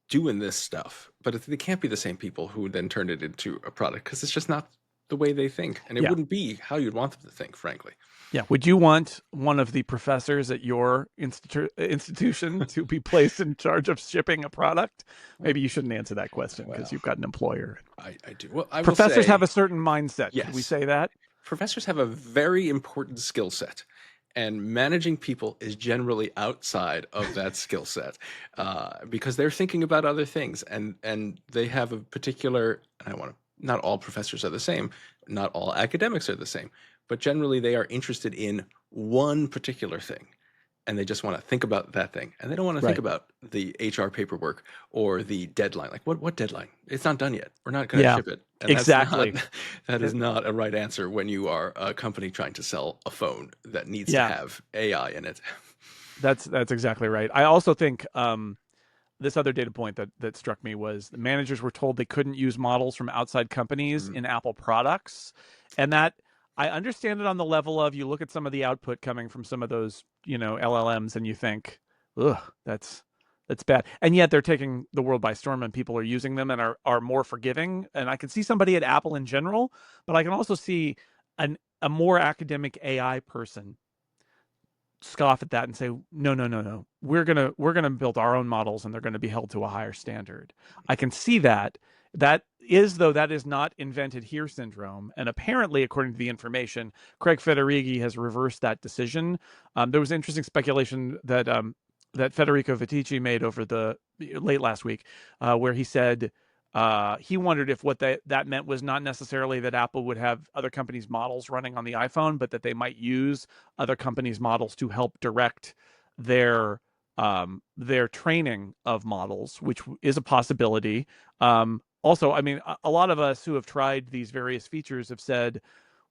doing this stuff, but they can't be the same people who then turn it into a product because it's just not the way they think, and it Yeah. wouldn't be how you'd want them to think, frankly. Yeah. Would you want one of the professors at your institution to be placed in charge of shipping a product? Maybe you shouldn't answer that question because Well, you've got an employer. I do. Well, I will Professors have say a certain mindset. Could we yes. say that? Professors have a very important skill set, and managing people is generally outside of that skill set because they're thinking about other things, and they have a particular. And I want to. Not all professors are the same. Not all academics are the same, but generally they are interested in one particular thing, and they just want to think about that thing, and they don't want to think Right. about the HR paperwork or the deadline. Like what deadline? It's not done yet. We're not going to Yeah. ship it, and that's not Exactly. that is not a right answer when you are a company trying to sell a phone that needs to Yeah. have AI in it. That's exactly right. I also think this other data point that struck me was the managers were told they couldn't use models from outside companies Mm. in Apple products, and that I understand it on the level of you look at some of the output coming from some of those LLMs and you think, ugh, that's bad, and yet they're taking the world by storm and people are using them and are more forgiving. And I can see somebody at Apple in general, but I can also see a more academic AI person scoff at that and say, no, no, no, no, we're gonna build our own models and they're going to be held to a higher standard. I can see that. That is, though, that is not invented here syndrome, and apparently according to the information, Craig Federighi has reversed that decision. There was interesting speculation that Federico Viticci made over the late last week, where he said he wondered if what that meant was not necessarily that Apple would have other companies' models running on the iPhone, but that they might use other companies' models to help direct their training of models, which is a possibility. Also, I mean, a lot of us who have tried these various features have said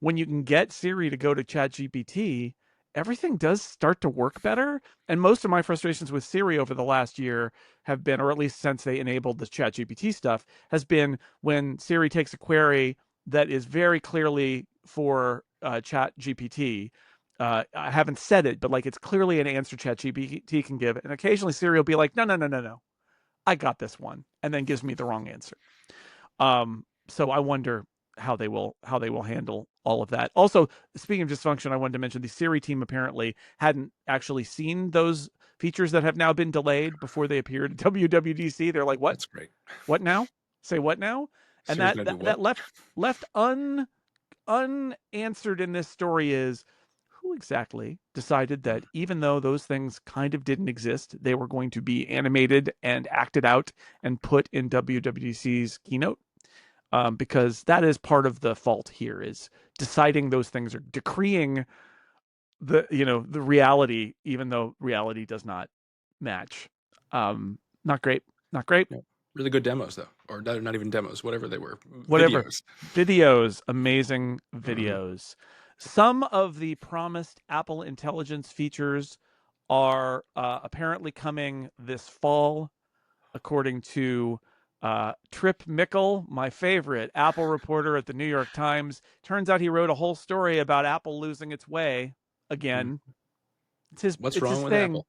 when you can get Siri to go to ChatGPT, everything does start to work better. And most of my frustrations with Siri over the last year have been, or at least since they enabled the ChatGPT stuff, has been when Siri takes a query that is very clearly for ChatGPT. I haven't said it, but like it's clearly an answer ChatGPT can give. And occasionally Siri will be like, no, no, no, no, no, I got this one, and then gives me the wrong answer. So I wonder how they will handle all of that. Also, speaking of dysfunction, I wanted to mention the Siri team apparently hadn't actually seen those features that have now been delayed before they appeared at WWDC. They're like, "What? That's great. What now? Say what now?" And Siri's gonna do what? that left unanswered in this story is who exactly decided that even though those things kind of didn't exist, they were going to be animated and acted out and put in WWDC's keynote. Because that is part of the fault here is deciding those things or decreeing the reality, even though reality does not match. Not great. Not great. No. Really good demos though, or not even demos, whatever they were, Whatever. videos. Videos, amazing Mm-hmm. videos. Some of the promised Apple Intelligence features are apparently coming this fall, according to Trip Mickle, my favorite Apple reporter at the New York Times. Turns out he wrote a whole story about Apple losing its way again. Mm-hmm. It's his What's it's his wrong with thing. Apple?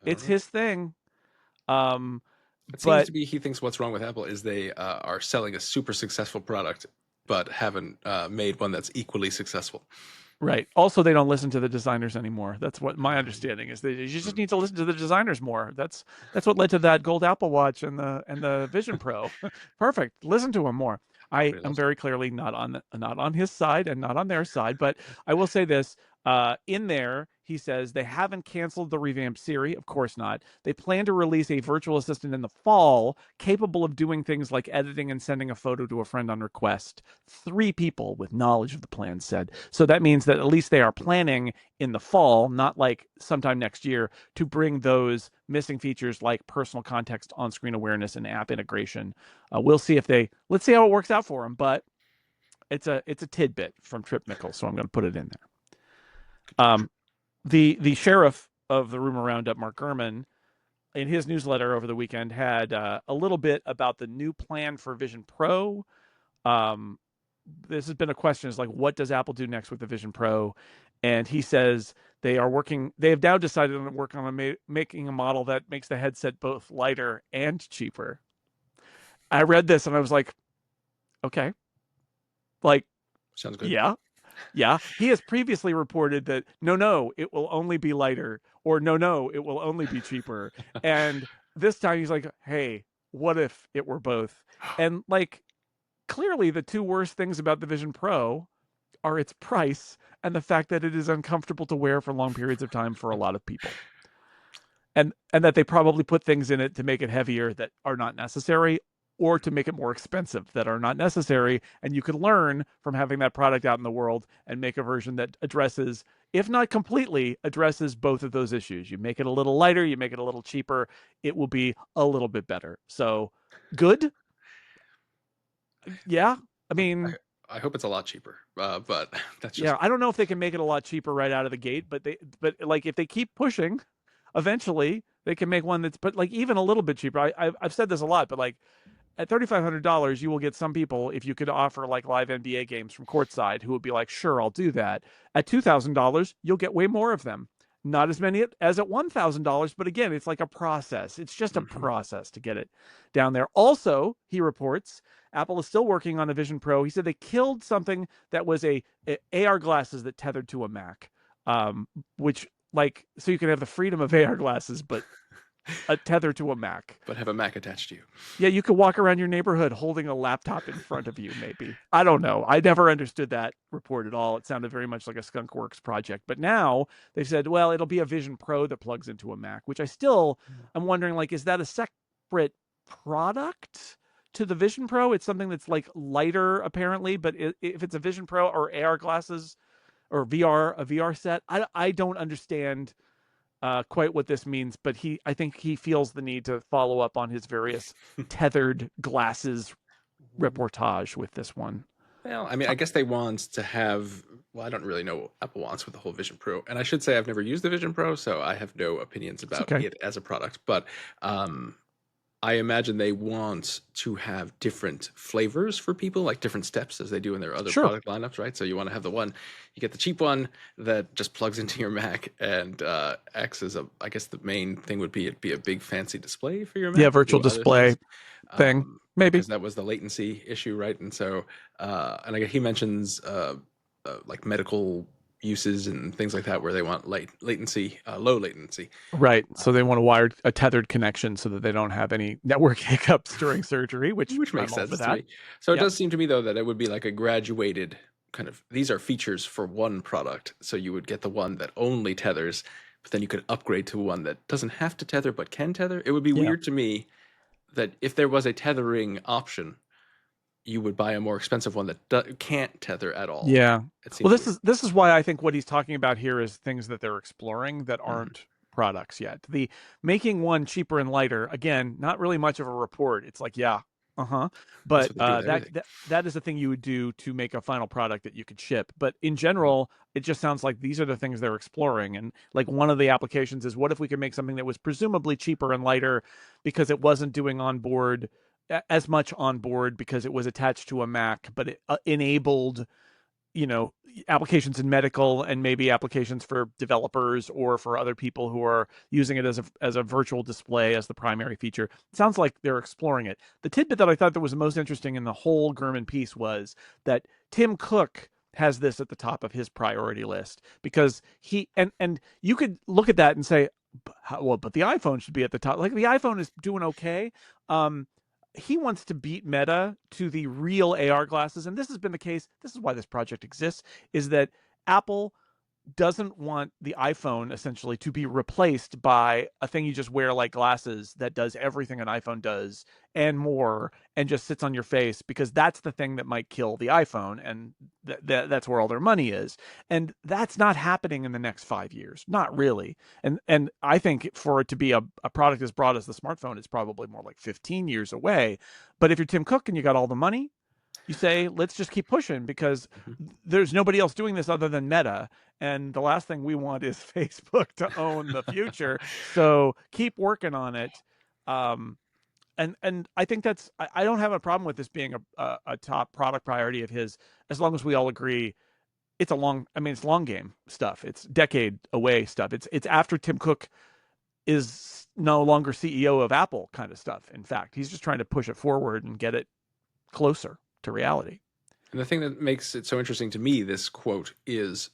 It's his thing. It seems But to be he thinks what's wrong with Apple is they are selling a super successful product, but haven't made one that's equally successful. right. Also, they don't listen to the designers anymore. That's what my understanding is. You just need to listen to the designers more. That's what led to that gold Apple Watch and the Vision Pro. Perfect. Listen to him more. I am very clearly not on his side and not on their side, but I will say this. In there, he says they haven't canceled the revamped Siri. Of course not. They plan to release a virtual assistant in the fall capable of doing things like editing and sending a photo to a friend on request. 3 people with knowledge of the plan said. So that means that at least they are planning in the fall, not like sometime next year, to bring those missing features like personal context, on-screen awareness, and app integration. We'll see let's see how it works out for them. But it's a tidbit from Trip Mickle, so I'm going to put it in there. The sheriff of the rumor roundup, Mark Gurman, in his newsletter over the weekend had a little bit about the new plan for Vision Pro. This has been a question: is like, what does Apple do next with the Vision Pro? And he says they have now decided to work on making a model that makes the headset both lighter and cheaper. I read this and I was like, okay, like, sounds good. Yeah. He has previously reported that no, it will only be lighter, or no, it will only be cheaper. And this time he's like, hey, what if it were both? And like, clearly the 2 worst things about the Vision Pro are its price and the fact that it is uncomfortable to wear for long periods of time for a lot of people. And that they probably put things in it to make it heavier that are not necessary, or to make it more expensive that are not necessary. And you could learn from having that product out in the world and make a version that addresses, if not completely, addresses both of those issues. You make it a little lighter, you make it a little cheaper, it will be a little bit better. So good. Yeah. I mean, I hope it's a lot cheaper, but that's just... Yeah, I don't know if they can make it a lot cheaper right out of the gate, but like, if they keep pushing, eventually they can make one that's, but like, even a little bit cheaper. I've said this a lot, but like, at $3,500, you will get some people, if you could offer like live NBA games from courtside, who would be like, sure, I'll do that. At $2,000, you'll get way more of them. Not as many as at $1,000, but again, it's like a process. It's just a process to get it down there. Also, he reports, Apple is still working on a Vision Pro. He said they killed something that was a AR glasses that tethered to a Mac, which, like, so you can have the freedom of AR glasses, but a tether to a Mac. But have a Mac attached to you. Yeah, you could walk around your neighborhood holding a laptop in front of you, maybe. I don't know. I never understood that report at all. It sounded very much like a skunkworks project. But now they've said, well, it'll be a Vision Pro that plugs into a Mac, which I'm wondering, like, is that a separate product to the Vision Pro? It's something that's like lighter, apparently. But if it's a Vision Pro or AR glasses or a VR set, I don't understand quite what this means, but I think he feels the need to follow up on his various tethered glasses reportage with this one. Well, I mean, I guess they want to have, well, I don't really know what Apple wants with the whole Vision Pro. And I should say I've never used the Vision Pro, so I have no opinions about it as a product. But I imagine they want to have different flavors for people, like different steps as they do in their other product lineups, right? So you want to have you get the cheap one that just plugs into your Mac, and X is I guess the main thing would be it'd be a big fancy display for your Mac. Yeah, virtual display thing, maybe. Because that was the latency issue, right? And so, and I guess he mentions like medical uses and things like that where they want low latency. Right. So they want a tethered connection so that they don't have any network hiccups during surgery, which makes sense to me. So it does seem to me, though, that it would be like a graduated kind of, these are features for one product. So you would get the one that only tethers, but then you could upgrade to one that doesn't have to tether but can tether. It would be weird to me that if there was a tethering option, you would buy a more expensive one that can't tether at all. Yeah. Well, this is why I think what he's talking about here is things that they're exploring that aren't products yet. The making one cheaper and lighter, again, not really much of a report. It's like, but that is the thing you would do to make a final product that you could ship. But in general, it just sounds like these are the things they're exploring. And like, one of the applications is, what if we could make something that was presumably cheaper and lighter because it wasn't doing as much on board because it was attached to a Mac, but it enabled applications in medical and maybe applications for developers or for other people who are using it as a virtual display as the primary feature. It sounds like they're exploring it. The tidbit that I thought that was the most interesting in the whole Gurman piece was that Tim Cook has this at the top of his priority list because and you could look at that and say, but the iPhone should be at the top. Like the iPhone is doing okay. He wants to beat Meta to the real AR glasses, and this has been the case. This is why this project exists, is that Apple doesn't want the iPhone essentially to be replaced by a thing you just wear like glasses that does everything an iPhone does and more and just sits on your face, because that's the thing that might kill the iPhone, and that's where all their money is. And that's not happening in the next 5 years, not really. And I think for it to be a product as broad as the smartphone, it's probably more like 15 years away. But if you're Tim Cook and you got all the money, you say, let's just keep pushing, because there's nobody else doing this other than Meta. And the last thing we want is Facebook to own the future. So keep working on it. And I think I don't have a problem with this being a top product priority of his, as long as we all agree it's long game stuff. It's decade away stuff. It's after Tim Cook is no longer CEO of Apple kind of stuff. In fact, he's just trying to push it forward and get it closer to reality. And the thing that makes it so interesting to me, this quote, is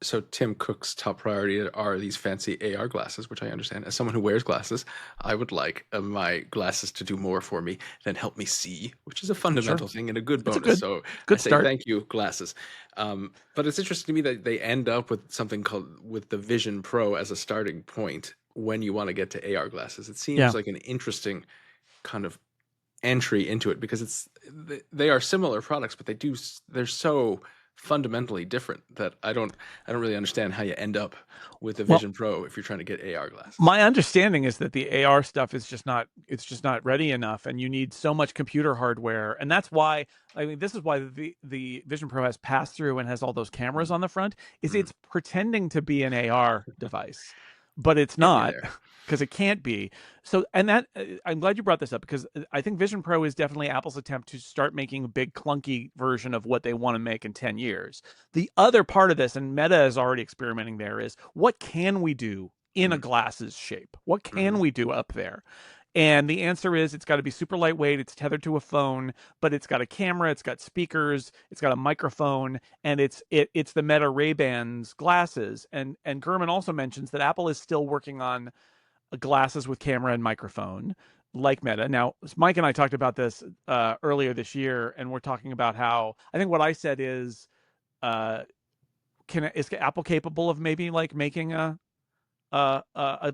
so Tim Cook's top priority are these fancy AR glasses, which I understand. As someone who wears glasses, I would like my glasses to do more for me than help me see, which is a fundamental thing and a good bonus. So good I say start. Thank you, glasses. But it's interesting to me that they end up with something called with the Vision Pro as a starting point when you want to get to AR glasses. It seems like an interesting kind of entry into it, because they are similar products, but they're so fundamentally different that I don't really understand how you end up with the Vision Pro if you're trying to get AR glasses. My understanding is that the AR stuff is just not ready enough, and you need so much computer hardware, and that's why this is why the Vision Pro has pass through and has all those cameras on the front. It's pretending to be an AR device, but it's not, because it can't be. So, and that I'm glad you brought this up, because I think Vision Pro is definitely Apple's attempt to start making a big clunky version of what they want to make in 10 years. The other part of this, and Meta is already experimenting there, is what can we do in a glasses shape? What can we do up there? And the answer is it's got to be super lightweight. It's tethered to a phone, but it's got a camera, it's got speakers, it's got a microphone, and it's the Meta Ray-Bans glasses. And Gurman also mentions that Apple is still working on glasses with camera and microphone like Meta. Now, Mike and I talked about this earlier this year, and we're talking about how, I think what I said is, is Apple capable of maybe like making a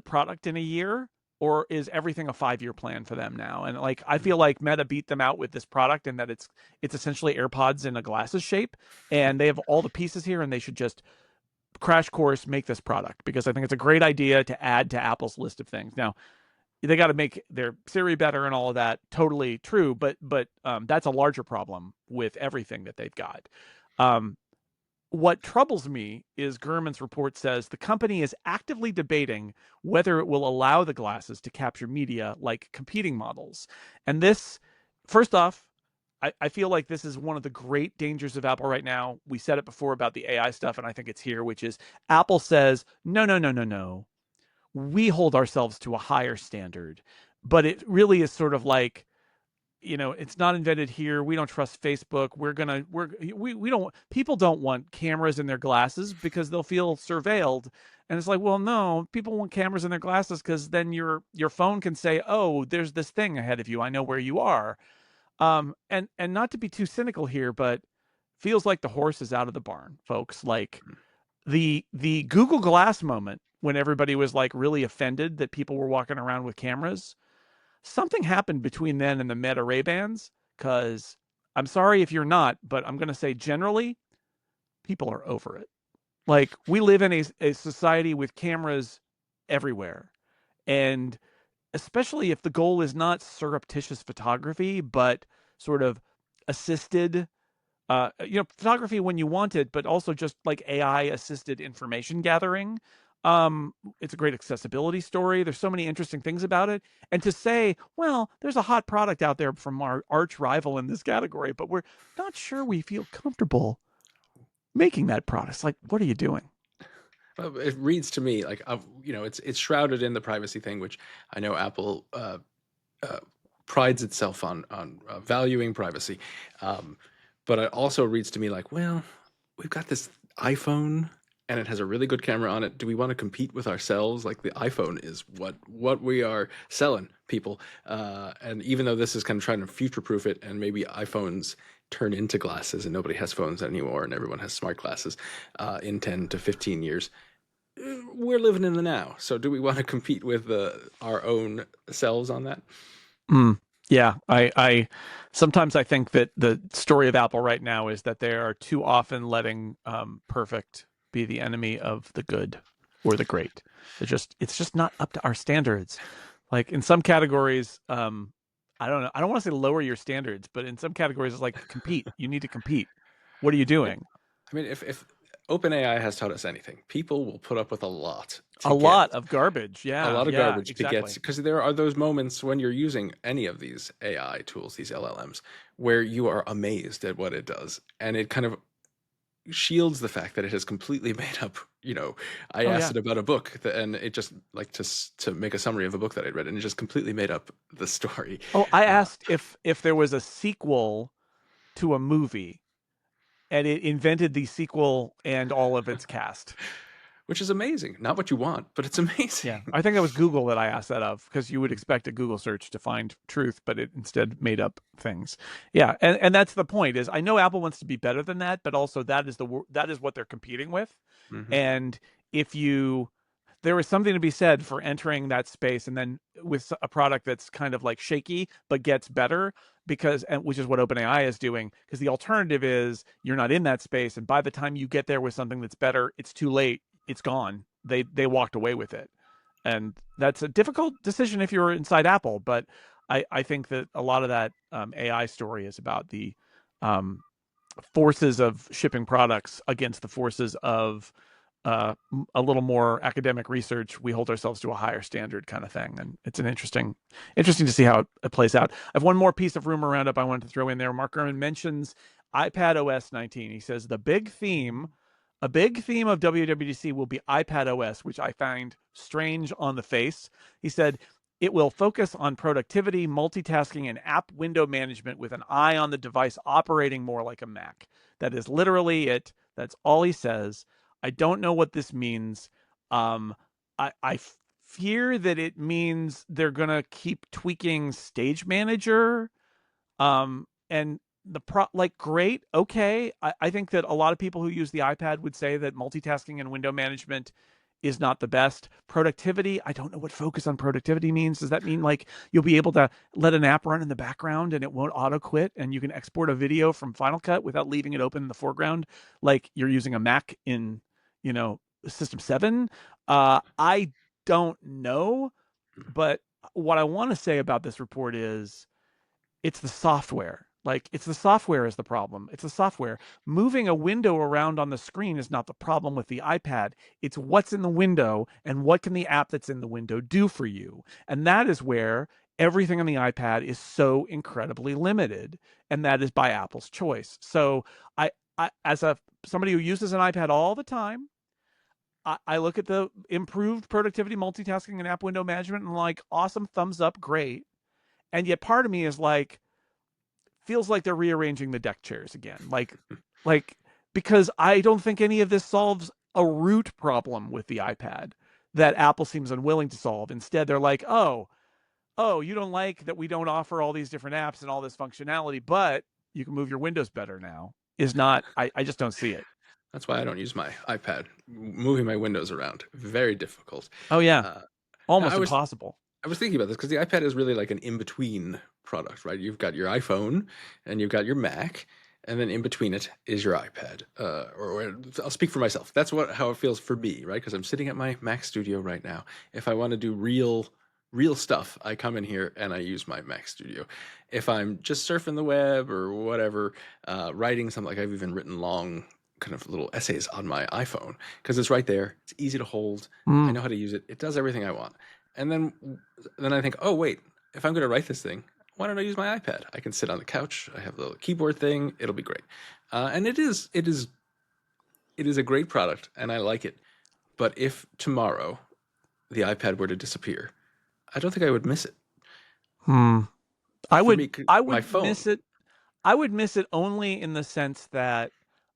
product in a year? Or is everything a 5-year plan for them now? And like, I feel like Meta beat them out with this product, and that it's essentially AirPods in a glasses shape, and they have all the pieces here, and they should just crash course make this product, because I think it's a great idea to add to Apple's list of things. Now, they got to make their Siri better and all of that. Totally true, but that's a larger problem with everything that they've got. What troubles me is Gurman's report says the company is actively debating whether it will allow the glasses to capture media like competing models. And this, first off, I feel like this is one of the great dangers of Apple right now. We said it before about the AI stuff, and I think it's here, which is Apple says, no. We hold ourselves to a higher standard. But it really is sort of like, it's not invented here. We don't trust Facebook. People don't want cameras in their glasses because they'll feel surveilled. And it's like, well, no, people want cameras in their glasses because then your phone can say, oh, there's this thing ahead of you. I know where you are. And not to be too cynical here, but feels like the horse is out of the barn, folks. Like the Google Glass moment, when everybody was like really offended that people were walking around with cameras, something happened between then and the Meta Ray-Bans, because I'm sorry if you're not, but I'm going to say generally, people are over it. Like, we live in a society with cameras everywhere. And especially if the goal is not surreptitious photography, but sort of assisted, photography when you want it, but also just like AI assisted information gathering. It's a great accessibility story. There's so many interesting things about it. And to say, well, there's a hot product out there from our arch rival in this category, but we're not sure we feel comfortable making that product. It's like, what are you doing? It reads to me like, it's shrouded in the privacy thing, which I know Apple uh, prides itself on valuing privacy. But it also reads to me like, well, we've got this iPhone and it has a really good camera on it. Do we want to compete with ourselves? Like the iPhone is what we are selling people. And even though this is kind of trying to future proof it, and maybe iPhones turn into glasses and nobody has phones anymore and everyone has smart glasses in 10 to 15 years, we're living in the now. So do we want to compete with our own selves on that? Yeah, I sometimes I think that the story of Apple right now is that they are too often letting perfect be the enemy of the good or the great. It's just not up to our standards. Like in some categories, I don't know. I don't want to say lower your standards, but in some categories, it's like compete. You need to compete. What are you doing? I mean, if OpenAI has taught us anything, people will put up with a lot to A get lot of garbage. a Yeah, lot of yeah, garbage to get, exactly. because there are those moments when you're using any of these AI tools, these LLMs, where you are amazed at what it does, and it kind of shields the fact that it has completely made up. I Oh asked yeah. it about a book, and it just like to make a summary of a book that I'd read, and it just completely made up the story. Oh, I Uh, asked if there was a sequel to a movie, and it invented the sequel and all of its cast. which is amazing. Not what you want, but it's Yeah, amazing. I think that was Google that I asked that of, because you would expect a Google search to find truth, but it instead made up things. Yeah, and that's the point. Is I know Apple wants to be better than that, but also that is what they're competing with. Hmm. And if you there is something to be said for entering that space and then with a product that's kind of like shaky but gets better, because which is what OpenAI is doing, because the alternative is you're not in that space, and by the time you get there with something that's better, it's too late. It's gone. They walked away with it. And that's a difficult decision if you're inside Apple, but I think that a lot of that AI story is about the um, forces of shipping products against the forces of a little more academic research. We hold ourselves to a higher standard, kind of thing, and it's an interesting to see how it plays out. I have one more piece of rumor roundup I wanted to throw in there. Mark Gurman mentions iPad OS 19. He says a big theme of WWDC will be iPad OS, which I find strange on the face. He said it will focus on productivity, multitasking, and app window management with an eye on the device operating more like a Mac. That is literally it. That's all he says. I don't know what this means. I fear that it means they're gonna keep tweaking Stage Manager. And great, okay. I think that a lot of people who use the iPad would say that multitasking and window management is not the best. Productivity, I don't know what focus on productivity means. Does that mean like you'll be able to let an app run in the background and it won't auto quit, and you can export a video from Final Cut without leaving it open in the foreground like you're using a Mac in, System 7? I don't know, but what I want to say about this report is it's the software. Like, it's the software is the problem. It's the software. Moving a window around on the screen is not the problem with the iPad. It's what's in the window and what can the app that's in the window do for you. And that is where everything on the iPad is so incredibly limited. And that is by Apple's choice. So I as a somebody who uses an iPad all the time, I look at the improved productivity, multitasking, and app window management and like, awesome, thumbs up, great. And yet part of me is like, feels like they're rearranging the deck chairs again. Like because I don't think any of this solves a root problem with the iPad that Apple seems unwilling to solve. Instead, they're like, oh, you don't like that we don't offer all these different apps and all this functionality, but you can move your windows better now. Is not, I just don't see it. That's why I don't use my iPad. Moving my windows around, very difficult. Oh yeah, Uh, now, almost impossible. I was thinking about this because the iPad is really like an in-between product, right? You've got your iPhone and you've got your Mac, and then in between it is your iPad. Or I'll speak for myself. That's how it feels for me, right? Because I'm sitting at my Mac Studio right now. If I want to do real stuff, I come in here and I use my Mac Studio. If I'm just surfing the web or whatever, writing something, like I've even written long kind of little essays on my iPhone because it's right there. It's easy to hold. I Mm. know how to use it. It does everything I want. And then I think, oh wait, if I'm going to write this thing, why don't I use my iPad? I can sit on the couch. I have the little keyboard thing. It'll be great. And it is it is a great product, and I like it. But if tomorrow the iPad were to disappear, I don't think I would miss it. Hmm. I For would me, I my would phone. miss it. I would miss it only in the sense that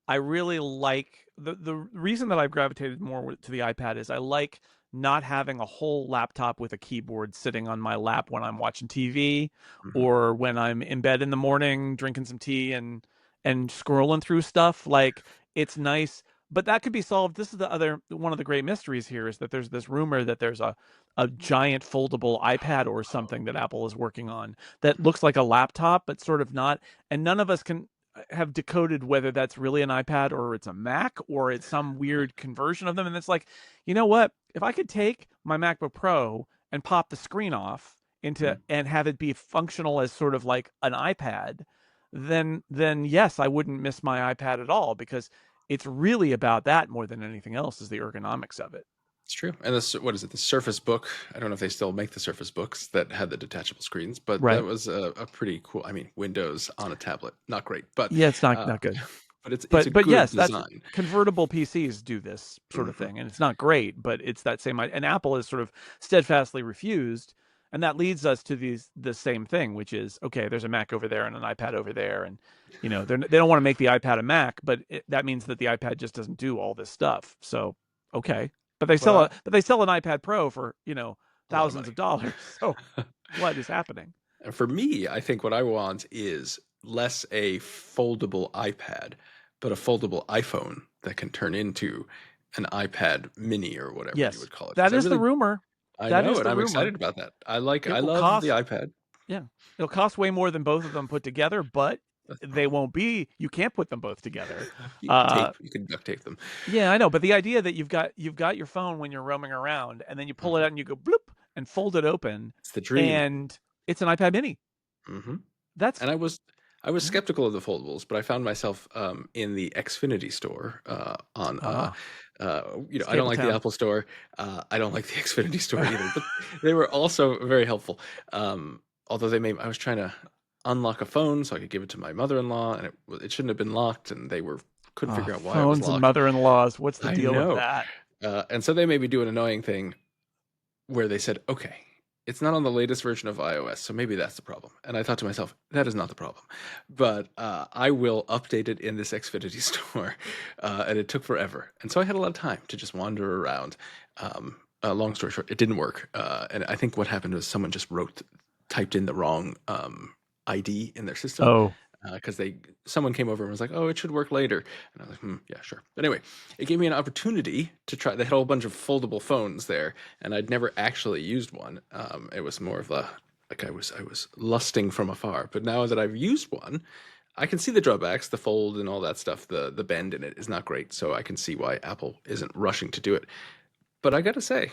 I really like the reason that I've gravitated more to the iPad is I like not having a whole laptop with a keyboard sitting on my lap when I'm watching TV Mhm. or when I'm in bed in the morning drinking some tea and scrolling through stuff. Like it's nice, but that could be solved. This is the other one of the great mysteries here is that there's this rumor that there's a giant foldable iPad or something that Apple is working on that looks like a laptop but sort of not, and none of us can have decoded whether that's really an iPad or it's a Mac or it's some weird conversion of them. And it's like, you know what? If I could take my MacBook Pro and pop the screen off into Mhm. and have it be functional as sort of like an iPad, then yes, I wouldn't miss my iPad at all because it's really about that more than anything else is the ergonomics of it. It's true. And this, what is it? The Surface Book. I don't know if they still make the Surface Books that had the detachable screens, but that Right. was a pretty cool. I mean, Windows on a tablet, not great, but Yeah, it's not uh, not good. but it's a But good yes, that's design. convertible PCs do this sort of Hmm. thing, and it's not great, but it's that same. And Apple has sort of steadfastly refused, and that leads us to the same thing, which is okay. There's a Mac over there and an iPad over there, and they don't want to make the iPad a Mac, but that means that the iPad just doesn't do all this stuff. So okay, Well, but they sell an iPad Pro for a lot of thousands money. of dollars. So what is happening? And for me, I think what I want is less a foldable iPad, but a foldable iPhone that can turn into an iPad mini or whatever you Yes, would call it. Because that is the rumor. I That know, is and the I'm rumor. excited about that. I It will love the cost iPad. Yeah. It'll cost way more than both of them put together, but That's the they problem. won't be, you can't put them both together. Tape, you can duct tape them. Yeah, I know, but the idea that you've got your phone when you're roaming around and then you pull it Mhm. out and you go bloop and fold it open It's the dream. and it's an iPad mini. Hmm. That's And I was yeah. skeptical of the foldables, but I found myself in the Xfinity store on Uh I don't Staple like the Town. Apple store. I don't like the Xfinity store either, but they were also very helpful. Although I was trying to unlock a phone so I could give it to my mother-in-law, and it shouldn't have been locked, and they were couldn't figure out why it was Phones and locked. mother-in-laws. What's the I deal with know. that? And so they made me do an annoying thing where they said, okay, it's not on the latest version of iOS, so maybe that's the problem. And I thought to myself, that is not the problem. But I will update it in this Xfinity store. And it took forever. And so I had a lot of time to just wander around. Long story short, it didn't work. And I think what happened was someone just typed in the wrong ID in their system Oh, because someone came over and was like, "Oh, it should work later," and I was like, "Yeah, sure." But anyway, it gave me an opportunity to try. They had a whole bunch of foldable phones there, and I'd never actually used one. It was more of a like I was lusting from afar. But now that I've used one, I can see the drawbacks, the fold and all that stuff. The bend in it is not great, so I can see why Apple isn't rushing to do it. But I gotta say,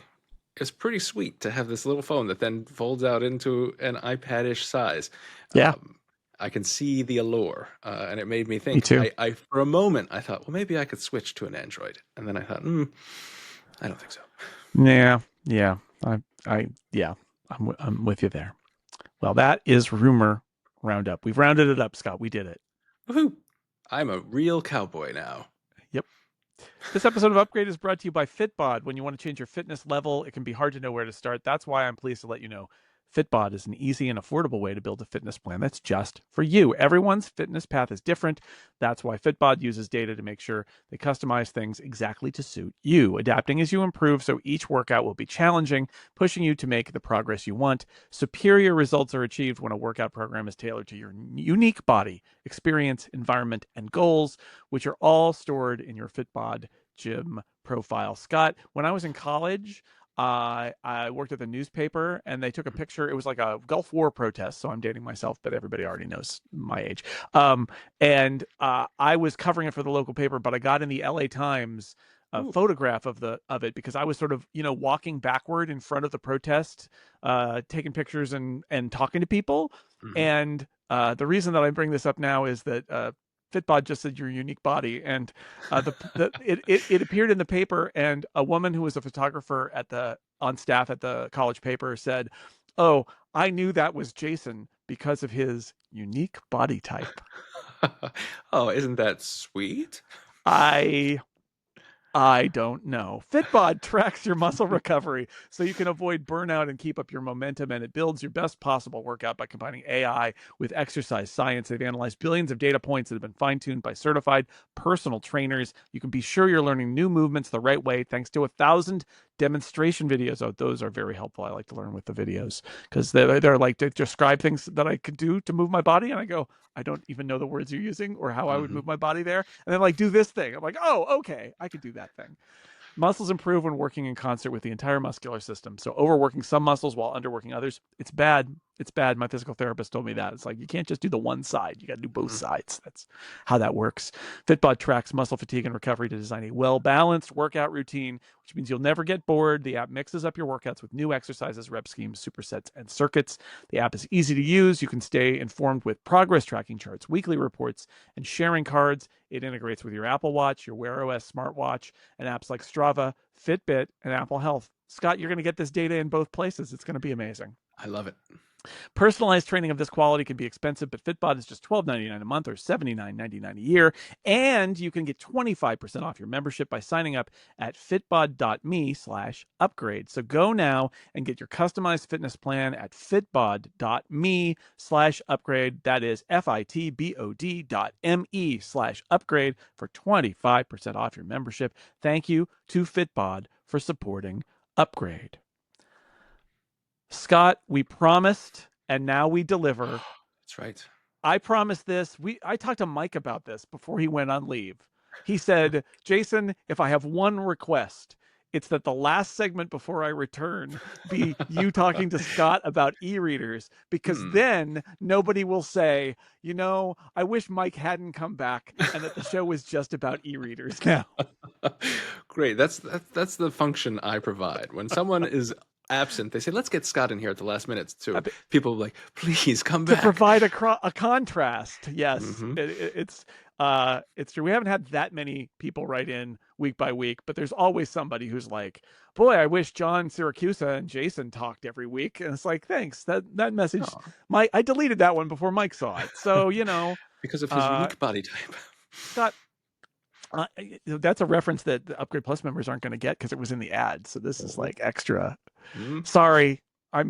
it's pretty sweet to have this little phone that then folds out into an iPad-ish size. yeah, Um, I can see the allure, and it made me me think. too. For a moment, I thought, well, maybe I could switch to an Android, and then I thought, I don't think so. Yeah, yeah. Yeah, I'm with you there. Well, that is rumor roundup. We've rounded it up, Scott. We did it. Woohoo! I'm a real cowboy now. Yep. This episode of Upgrade is brought to you by Fitbod. When you want to change your fitness level, it can be hard to know where to start. That's why I'm pleased to let you know Fitbod is an easy and affordable way to build a fitness plan that's just for you. Everyone's fitness path is different. That's why Fitbod uses data to make sure they customize things exactly to suit you, adapting as you improve so each workout will be challenging, pushing you to make the progress you want. Superior results are achieved when a workout program is tailored to your unique body, experience, environment, and goals, which are all stored in your Fitbod gym profile. Scott, when I was in college, I worked at the newspaper and they took a picture. It was like a Gulf War protest. So I'm dating myself, but everybody already knows my age. And I was covering it for the local paper, but I got in the LA Times a Ooh. photograph of it because I was sort of, walking backward in front of the protest, taking pictures and talking to people. Mhm. And the reason that I bring this up now is that Fitbod just said your unique body, and it appeared in the paper, and a woman who was a photographer on staff at the college paper said, "Oh, I knew that was Jason because of his unique body type." Oh, isn't that sweet? I I don't know. Fitbod tracks your muscle recovery so you can avoid burnout and keep up your momentum, and it builds your best possible workout by combining AI with exercise science. They've analyzed billions of data points that have been fine-tuned by certified personal trainers. You can be sure you're learning new movements the right way thanks to 1,000 demonstration videos. Oh, those are very helpful. I like to learn with the videos because they're like to describe things that I could do to move my body, and I go, I don't even know the words you're using or how I would move my body there. And then like do this thing. I'm like, oh, okay, I could do that thing. Muscles improve when working in concert with the entire muscular system. So overworking some muscles while underworking others, it's bad. It's bad. My physical therapist told me that. It's like you can't just do the one side. You got to do both sides. That's how that works. Fitbod tracks muscle fatigue and recovery to design a well-balanced workout routine, which means you'll never get bored. The app mixes up your workouts with new exercises, rep schemes, supersets, and circuits. The app is easy to use. You can stay informed with progress tracking charts, weekly reports, and sharing cards. It integrates with your Apple Watch, your Wear OS smartwatch, and apps like Strava, Fitbit, and Apple Health. Scott, you're going to get this data in both places. It's going to be amazing. I love it. Personalized training of this quality can be expensive, but Fitbod is just $12.99 a month or $79.99 a year. And you can get 25% off your membership by signing up at fitbod.me/upgrade. So go now and get your customized fitness plan at fitbod.me/upgrade. That is fitbod.me/upgrade for 25% off your membership. Thank you to Fitbod for supporting Upgrade. Scott, we promised, and now we deliver. That's right. I promised this. I talked to Mike about this before he went on leave. He said, Jason, if I have one request, it's that the last segment before I return be you talking to Scott about e-readers, because then nobody will say, I wish Mike hadn't come back and that the show was just about e-readers now. Great. That's the function I provide. When someone is absent, they say, let's get Scott in here at the last minute. So people are like, please come back. To provide a contrast. Yes, it's true. We haven't had that many people write in week by week, but there's always somebody who's like, boy, I wish John Siracusa and Jason talked every week. And it's like, thanks. That message, I deleted that one before Mike saw it. So, because of his unique body type. Scott, that's a reference that the Upgrade Plus members aren't going to get because it was in the ad. So this is like extra. Sorry, I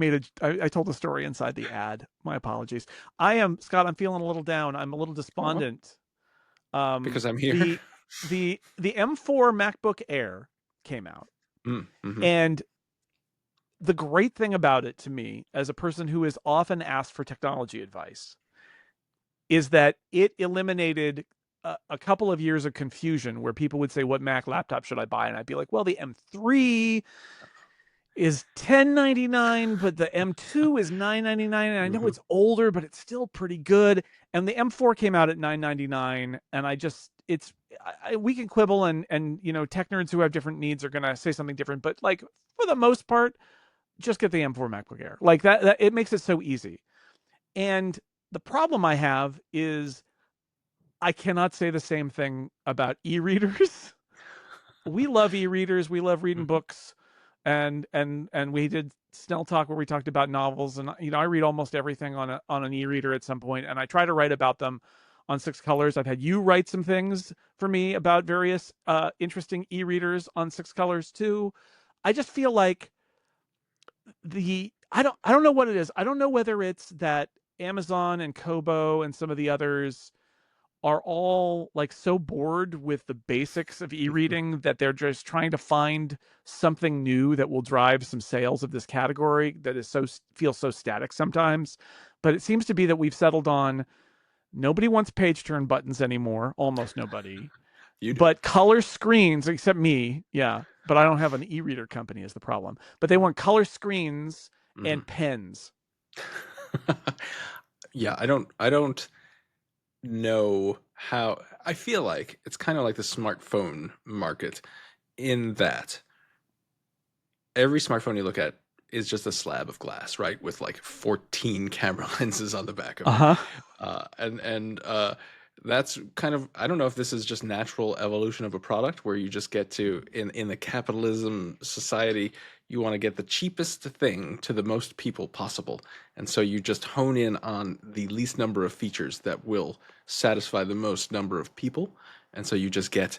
told a story inside the ad. My apologies. Scott. I'm feeling a little down. I'm a little despondent. Because I'm here. The M4 MacBook Air came out, and the great thing about it to me, as a person who is often asked for technology advice, is that it eliminated a couple of years of confusion where people would say, what Mac laptop should I buy? And I'd be like, well, the M3 is $10.99, but the M2 is $9.99. And I know it's older, but it's still pretty good. And the M4 came out at $9.99. And we can quibble and tech nerds who have different needs are going to say something different. But like for the most part, just get the M4 MacBook Air. Like that it makes it so easy. And the problem I have is I cannot say the same thing about e-readers. We love e-readers. We love reading books. And we did Snell Talk where we talked about novels, and I read almost everything on an e-reader at some point, and I try to write about them on Six Colors. I've had you write some things for me about various interesting e-readers on Six Colors too. I just feel like I don't know what it is. I don't know whether it's that Amazon and Kobo and some of the others are all like so bored with the basics of e-reading that they're just trying to find something new that will drive some sales of this category that is feels so static sometimes. But it seems to be that we've settled on nobody wants page turn buttons anymore. Almost nobody. But color screens, except me. Yeah. But I don't have an e-reader company is the problem. But they want color screens and pens. Yeah. I don't know how. I feel like it's kind of like the smartphone market in that every smartphone you look at is just a slab of glass, right? With like 14 camera lenses on the back of it. That's kind of, I don't know if this is just natural evolution of a product where you just get to, in the capitalism society, you want to get the cheapest thing to the most people possible. And so you just hone in on the least number of features that will satisfy the most number of people. And so you just get,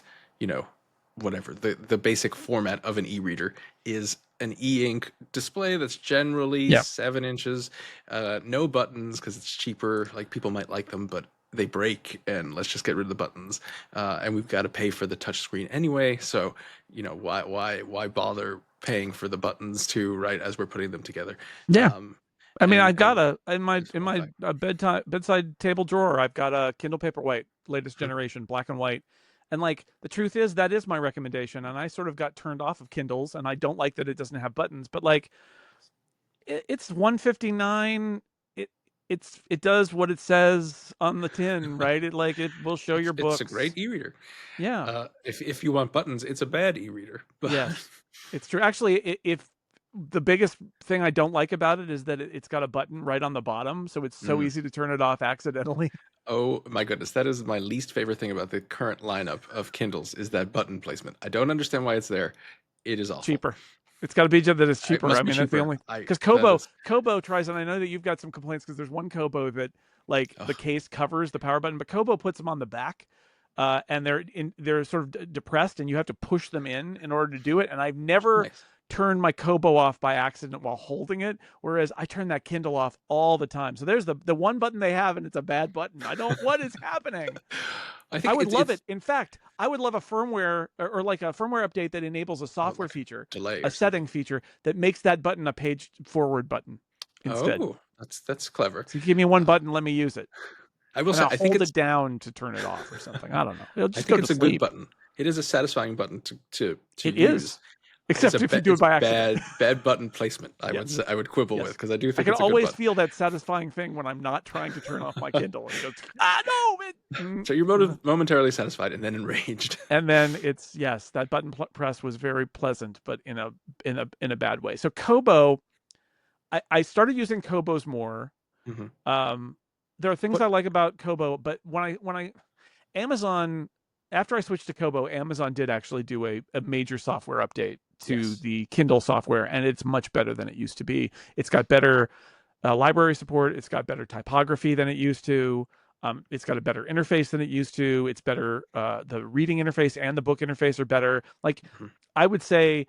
whatever the basic format of an e-reader is an e-ink display that's generally Yeah. 7 inches, no buttons because it's cheaper. Like people might like them, but they break, and let's just get rid of the buttons. And we've got to pay for the touch screen anyway, so why bother paying for the buttons too, right, as we're putting them together? Yeah. I mean, I've got and in my bedside table drawer, I've got a Kindle Paperwhite, latest Mhm. generation, black and white. And like the truth is, that is my recommendation. And I sort of got turned off of Kindles, and I don't like that it doesn't have buttons. But like, it's 159. It does what it says on the tin, right? It will show your It's a books. great e-reader. Yeah. If you want buttons, it's a bad e-reader. But Yes, it's true. Actually, if the biggest thing I don't like about it is that it's got a button right on the bottom, so it's so easy to turn it off accidentally. Oh my goodness, that is my least favorite thing about the current lineup of Kindles is that button placement. I don't understand why it's there. It is awful. Cheaper. It's got to be that it's It cheaper. must I be mean, that's the cheaper. only I because that is Kobo tries, and I know that you've got some complaints because there's one Kobo that like the ugh, case covers the power button, but Kobo puts them on the back, and they're sort of depressed, and you have to push them in order to do it. And I've never nice. turned my Kobo off by accident while holding it, whereas I turn that Kindle off all the time. So there's the one button they have, and it's a bad button. I don't. What is happening? I I think would love it's it. In fact, I would love a firmware or like a firmware update that enables a software like a feature, delay a or something. setting feature that makes that button a page forward button instead. Oh, that's clever. So you give me one Uh, button, let me use it. I will And say I'll hold it down to turn it off or something. I don't know. It'll I just go think to it's a good sleep. button. It is a satisfying button to It use. is. Except if you do it It's by accident. bad button placement. Yes. I would quibble with Yes. because I do I think can it's a good always button. feel that satisfying thing when I'm not trying to turn off my Kindle and it goes, ah no, So you're momentarily satisfied and then enraged. and then it's yes, that button press was very pleasant, but in a bad way. So Kobo, I started using Kobos more. hmm Um, there are things What? I like about Kobo, but when I Amazon, after I switched to Kobo, Amazon did actually do a major software update to Yes. the Kindle software, and it's much better than it used to be. It's got better library support. It's got better typography than it used to. It's got a better interface than it used to. It's better. The reading interface and the book interface are better. Like Mhm. I would say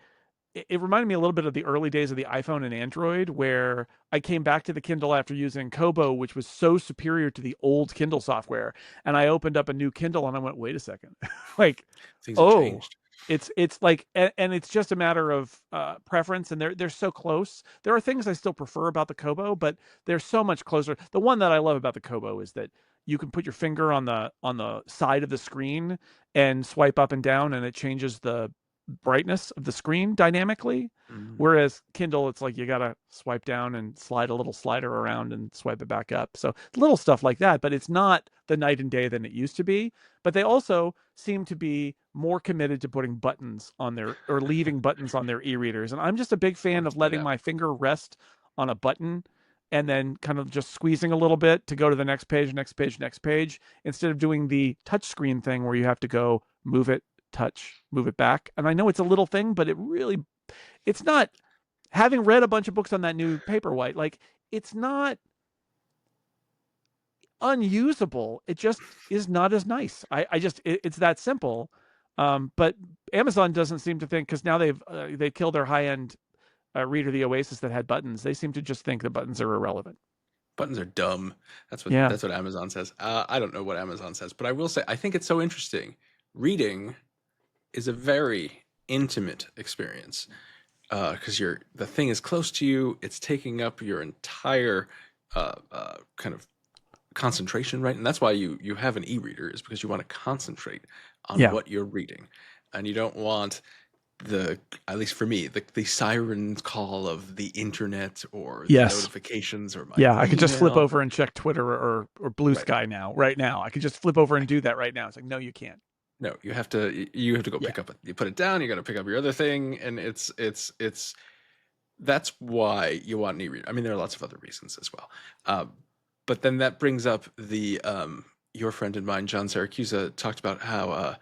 it reminded me a little bit of the early days of the iPhone and Android, where I came back to the Kindle after using Kobo, which was so superior to the old Kindle software. And I opened up a new Kindle and I went, wait a second. Like, Things have oh, changed. it's like, and it's just a matter of preference. And they're so close. There are things I still prefer about the Kobo, but they're so much closer. The one that I love about the Kobo is that you can put your finger on the side of the screen and swipe up and down, and it changes the brightness of the screen dynamically. Mm. Whereas Kindle, it's like you gotta swipe down and slide a little slider around and swipe it back up. So little stuff like that, but it's not the night and day than it used to be. But they also seem to be more committed to putting buttons on their or leaving buttons on their e-readers. And I'm just a big fan Want to of stand letting out. my finger rest on a button and then kind of just squeezing a little bit to go to the next page, next page, next page, instead of doing the touch screen thing where you have to go move it, touch, move it back. And I know it's a little thing, but it's not, having read a bunch of books on that new Paperwhite, like it's not unusable. It just is not as nice. It's that simple. But Amazon doesn't seem to think, because now they've killed their high end reader, the Oasis, that had buttons. They seem to just think the buttons are irrelevant. Buttons are dumb. Yeah. That's what Amazon says. I don't know what Amazon says, but I will say I think it's so interesting. Reading is a very intimate experience because the thing is close to you. It's taking up your entire kind of concentration, right? And that's why you have an e-reader, is because you want to concentrate on Yeah. what you're reading, and you don't want at least for me, the siren call of the internet or the Yes. notifications or my Yeah, I could just flip email. over and check Twitter or Blue Right. Sky right now. I could just flip over and do that right now. It's like, no, you can't. No, you have to go Yeah. pick up you put it down, you got to pick up your other thing, and it's that's why you want an e-reader. I mean, there are lots of other reasons as well. But then that brings up the your friend and mine, John Syracuse, talked about how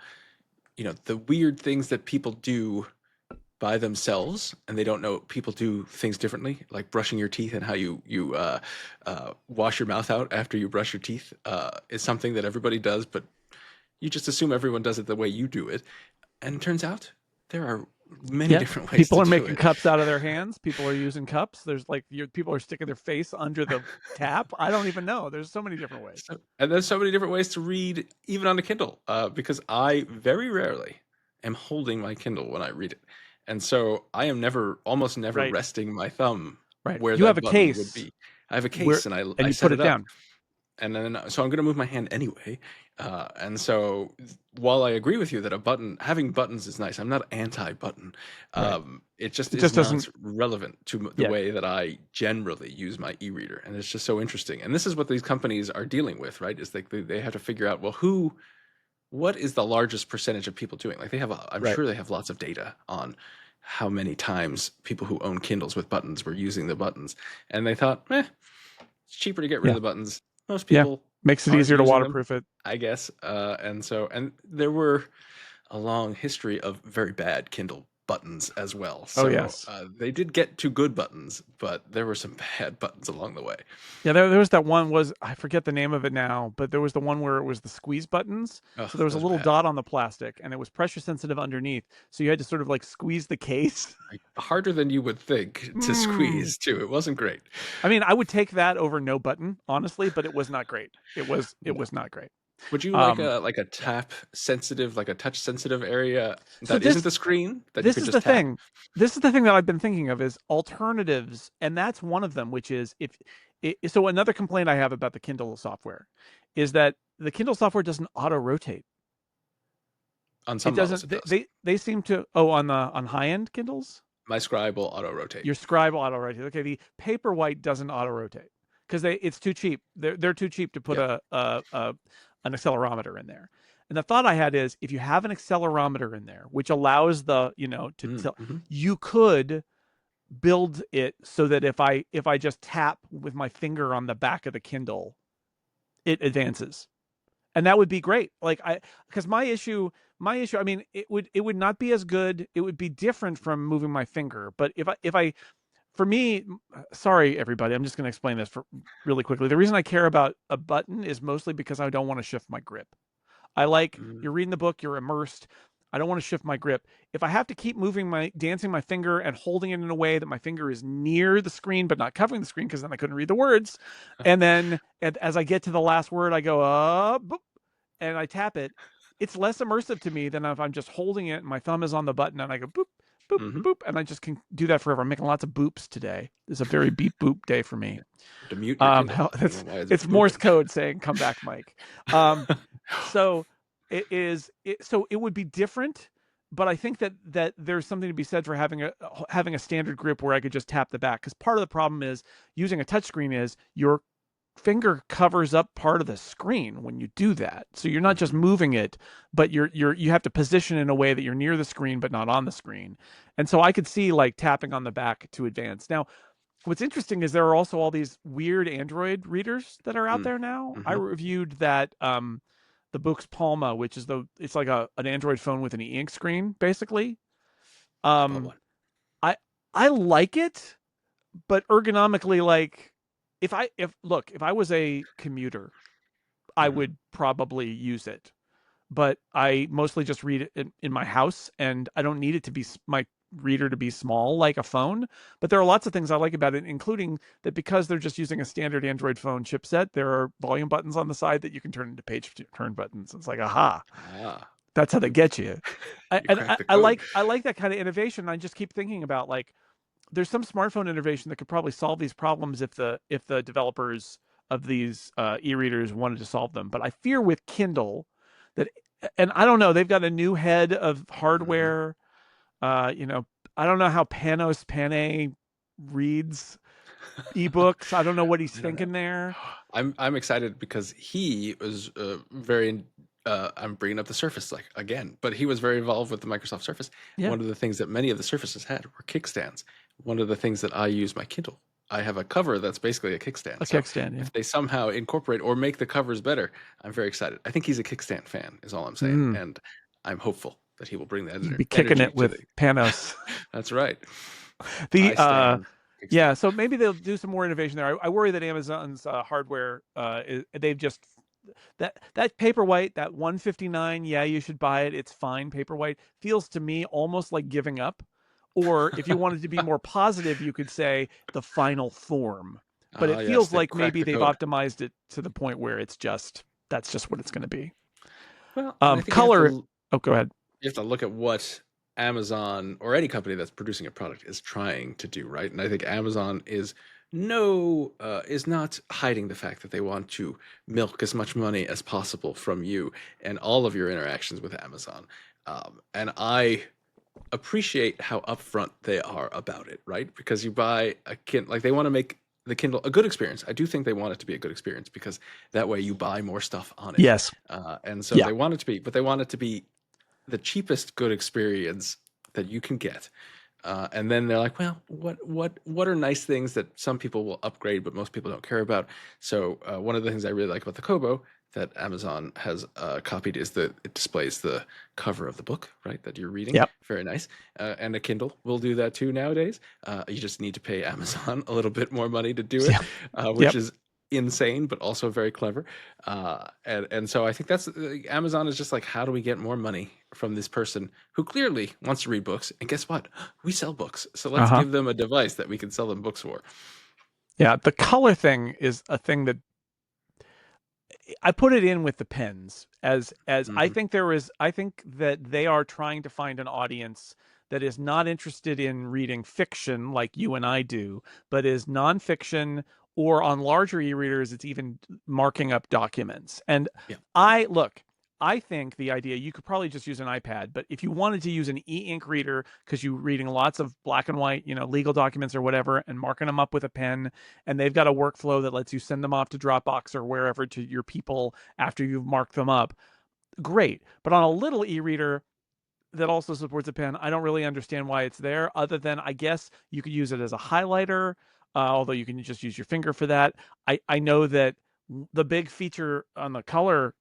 the weird things that people do by themselves, and they don't know people do things differently, like brushing your teeth, and how you wash your mouth out after you brush your teeth is something that everybody does, but you just assume everyone does it the way you do it. And it turns out there are many different ways people to are do making it. cups out of their hands. People are using cups. There's like people are sticking their face under the tap. I don't even know. There's so many different ways. And there's so many different ways to read, even on a Kindle, because I very rarely am holding my Kindle when I read it. And so I am almost never Right. resting my thumb Right. where You have that a button would case be. I have a where case and and I you put set it it up. down. And then, so I'm going to move my hand anyway. And so while I agree with you that having buttons is nice, I'm not anti-button. Right. It just It is just not doesn't. relevant to the Yeah. way that I generally use my e-reader. And it's just so interesting. And this is what these companies are dealing with, right? Is they have to figure out, well, what is the largest percentage of people doing? Like I'm Right. sure they have lots of data on how many times people who own Kindles with buttons were using the buttons. And they thought, it's cheaper to get rid of Yeah. the buttons. Most Yeah. people Makes it aren't easier to using them, waterproof it. I guess. And there were a long history of very bad Kindle buttons as well. Oh So yes. they did get to good buttons, but there were some bad buttons along the way. Yeah, there was that one I forget the name of it now, but there was the one where it was the squeeze buttons. Oh, So there was a those are little bad. dot on the plastic and it was pressure sensitive underneath. So you had to sort of like squeeze the case. Harder than you would think to Mm. squeeze too. It wasn't great. I mean, I would take that over no button, honestly, but it was not great. It No. was not great. Would you Um, like a yeah. tap sensitive, like a touch sensitive area So that isn't the screen that you this could is just the tap? thing. This is the thing that I've been thinking of is alternatives, and that's one of them. Which is so another complaint I have about the Kindle software is that the Kindle software doesn't auto rotate. On It some models, doesn't. it does. They seem to. Oh, on high end Kindles, My Scribe will auto rotate. your Scribe auto rotate. Okay, the Paperwhite doesn't auto rotate because it's too cheap. They're too cheap to put Yep. an accelerometer in there. And the thought I had is if you have an accelerometer in there, which allows Mm-hmm. you could build it so that if I just tap with my finger on the back of the Kindle, it advances. And that would be great. Like because my issue, I mean, it would not be as good. It would be different from moving my finger. But if I for me, sorry everybody, I'm just going to explain this really quickly. The reason I care about a button is mostly because I don't want to shift my grip. I like Mm. you're reading the book, you're immersed. I don't want to shift my grip. If I have to keep dancing my finger and holding it in a way that my finger is near the screen but not covering the screen because then I couldn't read the words, and then as I get to the last word, I go boop, and I tap it. It's less immersive to me than if I'm just holding it and my thumb is on the button and I go boop, boop, Mm-hmm. boop, and I just can do that forever. I'm making lots of boops today. It's a very beep boop day for me. To mute your Kindle. It's Morse code saying "Come back, Mike." So so it would be different, but I think that there's something to be said for having a standard grip where I could just tap the back. Because part of the problem is using a touchscreen is your finger covers up part of the screen when you do that. So you're not just moving it, but you have to position in a way that you're near the screen but not on the screen. And so I could see like tapping on the back to advance. Now, what's interesting is there are also all these weird Android readers that are out there now. I Mm-hmm. reviewed that the Books Palma, which is it's like an Android phone with an e-ink screen, basically. I bought Um, one. I I like it, but ergonomically, like if I was a commuter, I Mm-hmm. would probably use it. But I mostly just read it in my house, and I don't need it to be my reader to be small like a phone. But there are lots of things I like about it, including that because they're just using a standard Android phone chipset, there are volume buttons on the side that you can turn into page turn buttons. It's like, aha, Ah, that's how they you get you. you cracked the code. I like that kind of innovation. I just keep thinking about like there's some smartphone innovation that could probably solve these problems if the developers of these e-readers wanted to solve them. But I fear with Kindle that, and I don't know, they've got a new head of Mm-hmm. hardware. You know, I don't know how Panos Panay reads ebooks. I don't know what he's I don't know. thinking there. I'm excited because he was very. I'm bringing up the Surface like again, but he was very involved with the Microsoft Surface. Yeah, One of the things that many of the Surfaces had were kickstands. One of the things that I use my Kindle, I have a cover that's basically a kickstand. a So kickstand. Yeah. if they somehow incorporate or make the covers better, I'm very excited. I think he's a kickstand fan, is all I'm saying, Mm, and I'm hopeful that he will bring the you'd be kicking energy it to with the. Panos. That's right. The I stand Yeah, kickstand. so maybe they'll do some more innovation there. I worry that Amazon's hardware they've just that Paperwhite, that 159, yeah, you should buy it. It's fine. Paperwhite feels to me almost like giving up. Or if you wanted to be more positive, you could say the final form. But it Yes, feels they like cracked maybe the they've code. optimized it to the point where that's just what it's going to be. Well, and I think Color. Oh, go ahead. you have to look at what Amazon or any company that's producing a product is trying to do, right? And I think Amazon is not hiding the fact that they want to milk as much money as possible from you and all of your interactions with Amazon. And I appreciate how upfront they are about it, right? Because you buy a Kindle, like they want to make the Kindle a good experience. I do think they want it to be a good experience because that way you buy more stuff on it. Yes. And so Yeah. they want it to be, but they want it to be the cheapest good experience that you can get. And then they're like, well, what are nice things that some people will upgrade, but most people don't care about? So one of the things I really like about the Kobo that Amazon has copied is that it displays the cover of the book, right, that you're reading. Yep. Very nice. And a Kindle will do that too nowadays. You just need to pay Amazon a little bit more money to do it, which is insane, but also very clever. And so I think that's Amazon is just like, how do we get more money from this person who clearly wants to read books? And guess what? We sell books. So let's give them a device that we can sell them books for. Yeah. The color thing is a thing that I put it in with the pens as I think that they are trying to find an audience that is not interested in reading fiction like you and I do, but is nonfiction, or on larger e-readers, it's even marking up documents. And I think the idea, you could probably just use an iPad, but if you wanted to use an e-ink reader because you're reading lots of black and white, legal documents or whatever, and marking them up with a pen, and they've got a workflow that lets you send them off to Dropbox or wherever to your people after you've marked them up, great. But on a little e-reader that also supports a pen, I don't really understand why it's there, other than I guess you could use it as a highlighter, although you can just use your finger for that. I know that the big feature on the color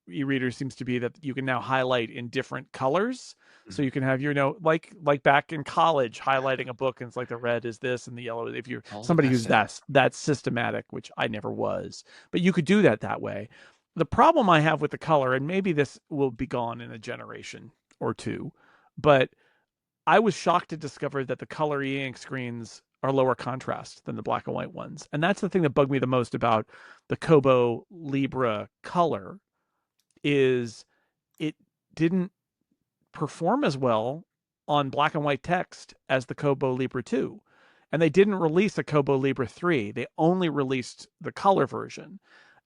e-reader seems to be that you can now highlight in different colors. So you can have like back in college highlighting a book, and it's like the red is this and the yellow. If you're somebody who's that's systematic, which I never was, but you could do that way. The problem I have with the color, and maybe this will be gone in a generation or two, but I was shocked to discover that the color e-ink screens are lower contrast than the black and white ones. And that's the thing that bugged me the most about the Kobo Libra color, is it didn't perform as well on black and white text as the Kobo Libra 2. And they didn't release a Kobo Libra 3. They only released the color version.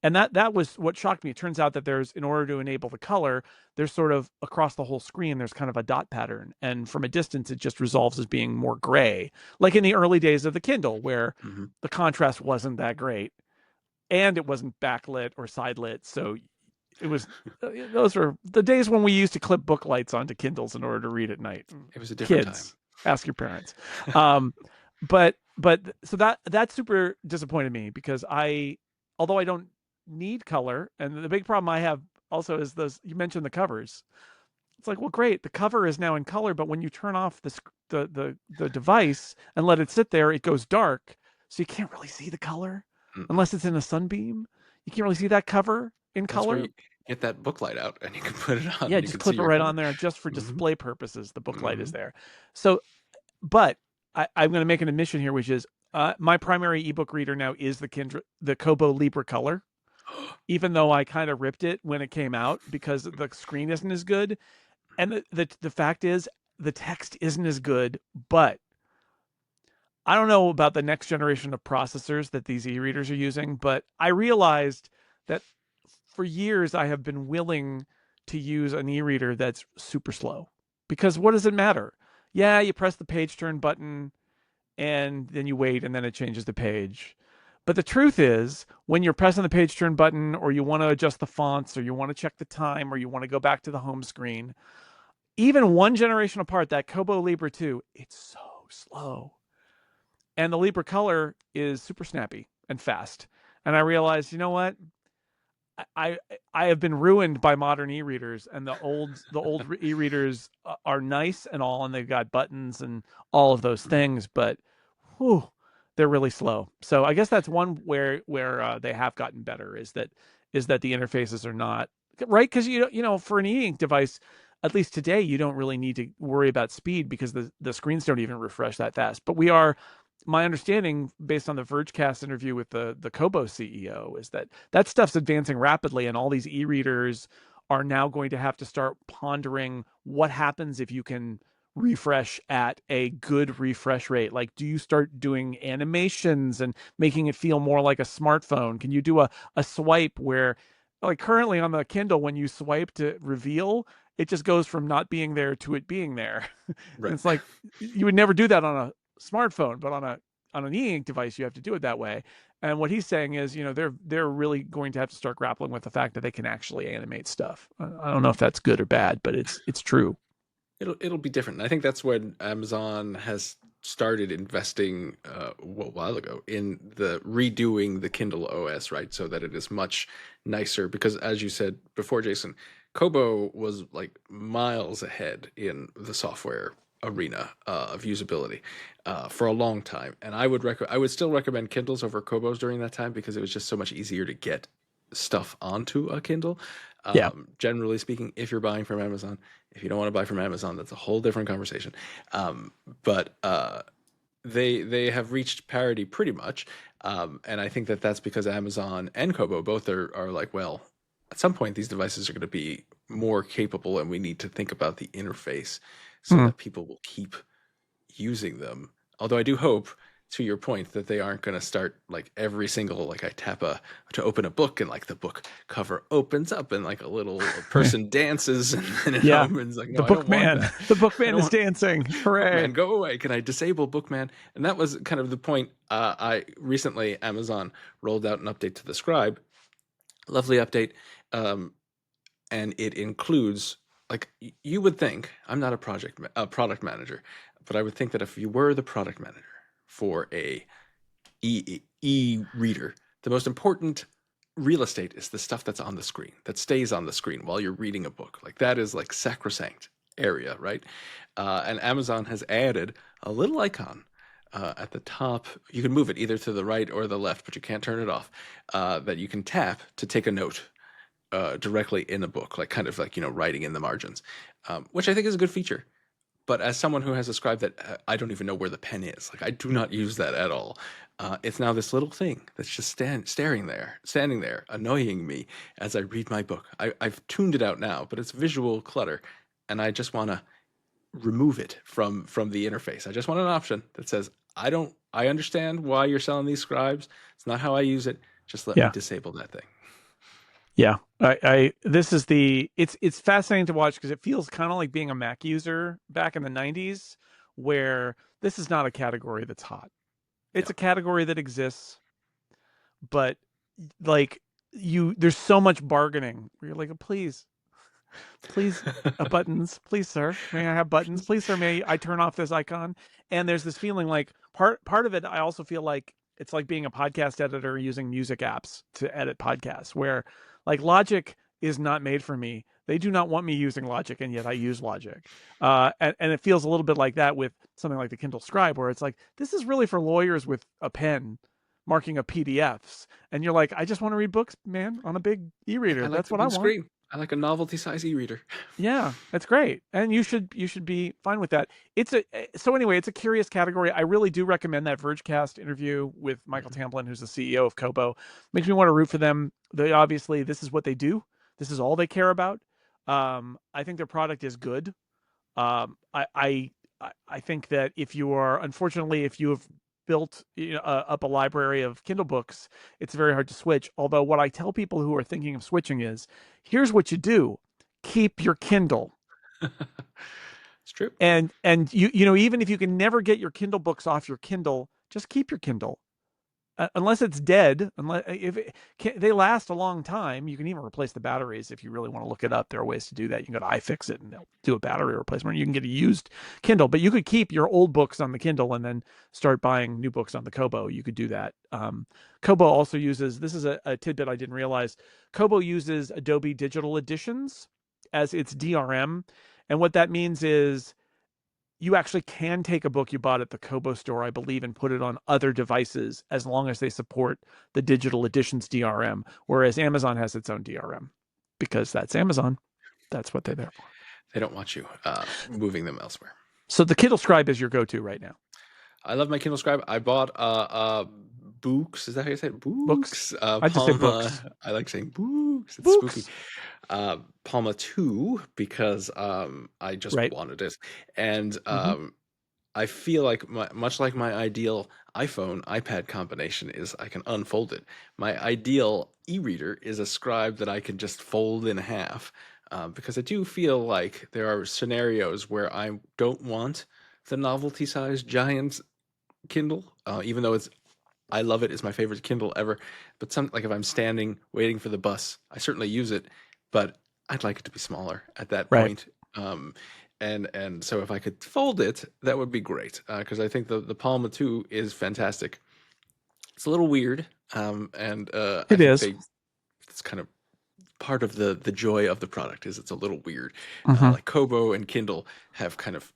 And that was what shocked me. It turns out that in order to enable the color, there's sort of across the whole screen, there's kind of a dot pattern. And from a distance, it just resolves as being more gray, like in the early days of the Kindle, where the contrast wasn't that great and it wasn't backlit or side lit. So it was, those were the days when we used to clip book lights onto Kindles in order to read at night. It was a different time. Ask your parents. But so that super disappointed me, because although I don't need color, and the big problem I have also is you mentioned the covers. It's like, well, great, the cover is now in color, but when you turn off the device and let it sit there, it goes dark, so you can't really see the color unless it's in a sunbeam. You can't really see that cover in color. Where you get that book light out and you can put it on. Yeah, just clip it right on there, just for display purposes. The book light is there. So, but I'm going to make an admission here, which is my primary ebook reader now is the Kobo Libra Color. Even though I kind of ripped it when it came out because the screen isn't as good. And the fact is, the text isn't as good, but I don't know about the next generation of processors that these e-readers are using, but I realized that for years I have been willing to use an e-reader that's super slow, because what does it matter? Yeah, you press the page turn button and then you wait and then it changes the page. But the truth is, when you're pressing the page turn button, or you want to adjust the fonts, or you want to check the time, or you want to go back to the home screen, even one generation apart, that Kobo Libra 2, it's so slow. And the Libra Color is super snappy and fast. And I realized, you know what? I have been ruined by modern e-readers, and the old e-readers are nice and all, and they've got buttons and all of those things, but they're really slow. So I guess that's one where they have gotten better, is that is that the interfaces are not right, because for an e-ink device, at least today, you don't really need to worry about speed because the screens don't even refresh that fast. But my understanding, based on the Vergecast interview with the Kobo CEO, is that stuff's advancing rapidly, and all these e-readers are now going to have to start pondering what happens if you can refresh at a good refresh rate. Like, do you start doing animations and making it feel more like a smartphone? Can you do a swipe where, like currently on the Kindle, when you swipe to reveal, it just goes from not being there to it being there. Right. It's like you would never do that on a smartphone, but on an e-ink device, you have to do it that way. And what he's saying is, they're really going to have to start grappling with the fact that they can actually animate stuff. I don't know if that's good or bad, but it's true. It'll be different. I think that's when Amazon has started investing a while ago in the redoing the Kindle OS, right? So that it is much nicer, because as you said before, Jason, Kobo was like miles ahead in the software arena of usability for a long time. And I would still recommend Kindles over Kobos during that time, because it was just so much easier to get stuff onto a Kindle. Yeah. Generally speaking, if you're buying from Amazon. If you don't want to buy from Amazon, that's a whole different conversation. But they have reached parity pretty much, and I think that's because Amazon and Kobo both are like, well, at some point these devices are going to be more capable, and we need to think about the interface so that people will keep using them. Although I do hope, to your point, that they aren't going to start like every single, like I tap to open a book, and like the book cover opens up and like a little person dances and then it opens. Like, no, the Bookman. The Bookman is dancing. Hooray. Bookman, go away. Can I disable Bookman? And that was kind of the point. I recently, Amazon rolled out an update to the Scribe. Lovely update. And it includes, like, you would think, I'm not a product manager, but I would think that if you were the product manager for a e-reader, the most important real estate is the stuff that's on the screen, that stays on the screen while you're reading a book. Like, that is like sacrosanct area, right? And Amazon has added a little icon at the top. You can move it either to the right or the left, but you can't turn it off, that you can tap to take a note directly in a book, like kind of like, writing in the margins, which I think is a good feature. But as someone who has a Scribe that I don't even know where the pen is, like I do not use that at all. It's now this little thing that's just standing there, annoying me as I read my book. I've tuned it out now, but it's visual clutter, and I just want to remove it from the interface. I just want an option that says, I understand why you're selling these Scribes. It's not how I use it. Just let me disable that thing. Yeah, it's fascinating to watch, because it feels kind of like being a Mac user back in the 90s, where this is not a category that's hot. It's a category that exists, but like there's so much bargaining where you're like, please, buttons, please, sir, may I have buttons, please, sir, may I turn off this icon? And there's this feeling like part of it, I also feel like it's like being a podcast editor using music apps to edit podcasts, where like Logic is not made for me. They do not want me using Logic, and yet I use Logic. And it feels a little bit like that with something like the Kindle Scribe, where it's like, this is really for lawyers with a pen marking up PDFs. And you're like, I just want to read books, man, on a big e-reader. That's what I want. Screen. I like a novelty size e-reader. Yeah, that's great. And you should be fine with that. So anyway, it's a curious category. I really do recommend that Vergecast interview with Michael Tamplin, who's the CEO of Kobo. Makes me want to root for them. Obviously, this is what they do. This is all they care about. I think their product is good. I think that if you have built up a library of Kindle books, it's very hard to switch. Although what I tell people who are thinking of switching is, here's what you do: keep your Kindle. It's true. And even if you can never get your Kindle books off your Kindle, just keep your Kindle. Unless it's dead, they last a long time. You can even replace the batteries if you really want to look it up. There are ways to do that. You can go to iFixit and they'll do a battery replacement. You can get a used Kindle, but you could keep your old books on the Kindle and then start buying new books on the Kobo. You could do that. Kobo also uses, this is a tidbit I didn't realize, Kobo uses Adobe Digital Editions as its DRM. And what that means is you actually can take a book you bought at the Kobo store, I believe, and put it on other devices as long as they support the digital editions DRM, whereas Amazon has its own DRM because that's Amazon. That's what they're there for. They don't want you moving them elsewhere. So the Kindle Scribe is your go-to right now. I love my Kindle Scribe. I bought books. Is that how you say it? Books. I just say books. I like saying books. It's books. Spooky. Palma 2 because I just wanted it. And I feel like much like my ideal iPhone iPad combination is I can unfold it. My ideal e-reader is a scribe that I can just fold in half. Because I do feel like there are scenarios where I don't want the novelty-sized giant Kindle, even though I love it. It's my favorite Kindle ever. But like if I'm standing waiting for the bus, I certainly use it, but I'd like it to be smaller at that point. And so if I could fold it, that would be great. Because I think the Palma 2 is fantastic. It's a little weird, and it is. It's kind of part of the joy of the product is it's a little weird. Like Kobo and Kindle have kind of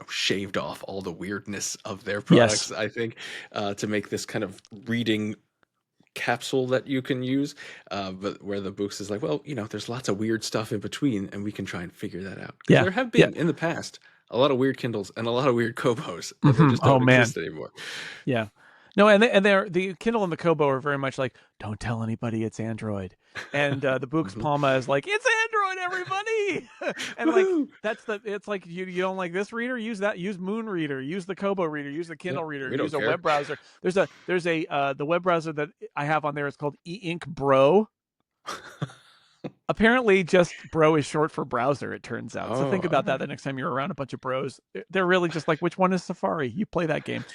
shaved off all the weirdness of their products, I think, to make this kind of reading capsule that you can use, but where the books is like, well, there's lots of weird stuff in between, and we can try and figure that out. There have been in the past a lot of weird Kindles and a lot of weird Kobos, and they just don't exist anymore. Yeah. No, and the Kindle and the Kobo are very much like, don't tell anybody it's Android, and the Books Palma is like, it's Android, everybody, and like it's like you don't like this reader, use that, use Moon Reader, use the Kobo reader, use the Kindle reader, use a web browser. There's a the web browser that I have on there is called E-Ink Bro. Apparently, just bro is short for browser, it turns out. So think about that the next time you're around a bunch of bros. They're really just like, which one is Safari? You play that game.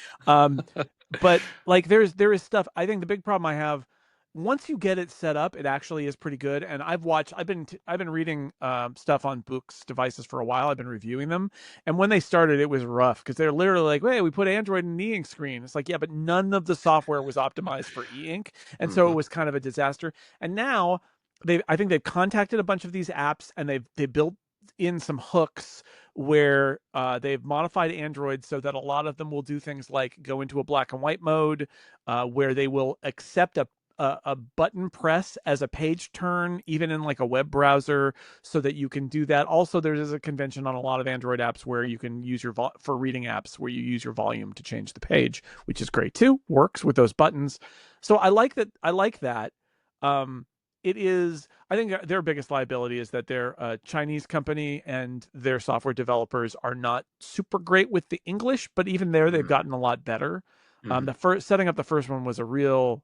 But like there is stuff. I think the big problem I have, once you get it set up, it actually is pretty good. And I've been reading stuff on Books devices for a while. I've been reviewing them. And when they started, it was rough because they're literally like, hey, we put Android in an e-ink screen. It's like, yeah, but none of the software was optimized for e-ink. And so it was kind of a disaster. And now I think they've contacted a bunch of these apps and they built in some hooks where they've modified Android so that a lot of them will do things like go into a black and white mode, where they will accept a button press as a page turn, even in like a web browser, so that you can do that. Also, there's a convention on a lot of Android apps where you can use for reading apps where you use your volume to change the page, which is great too. Works with those buttons. So I like that. It is, I think their biggest liability is that they're a Chinese company and their software developers are not super great with the English, but even there they've gotten a lot better. Setting up the first one was a real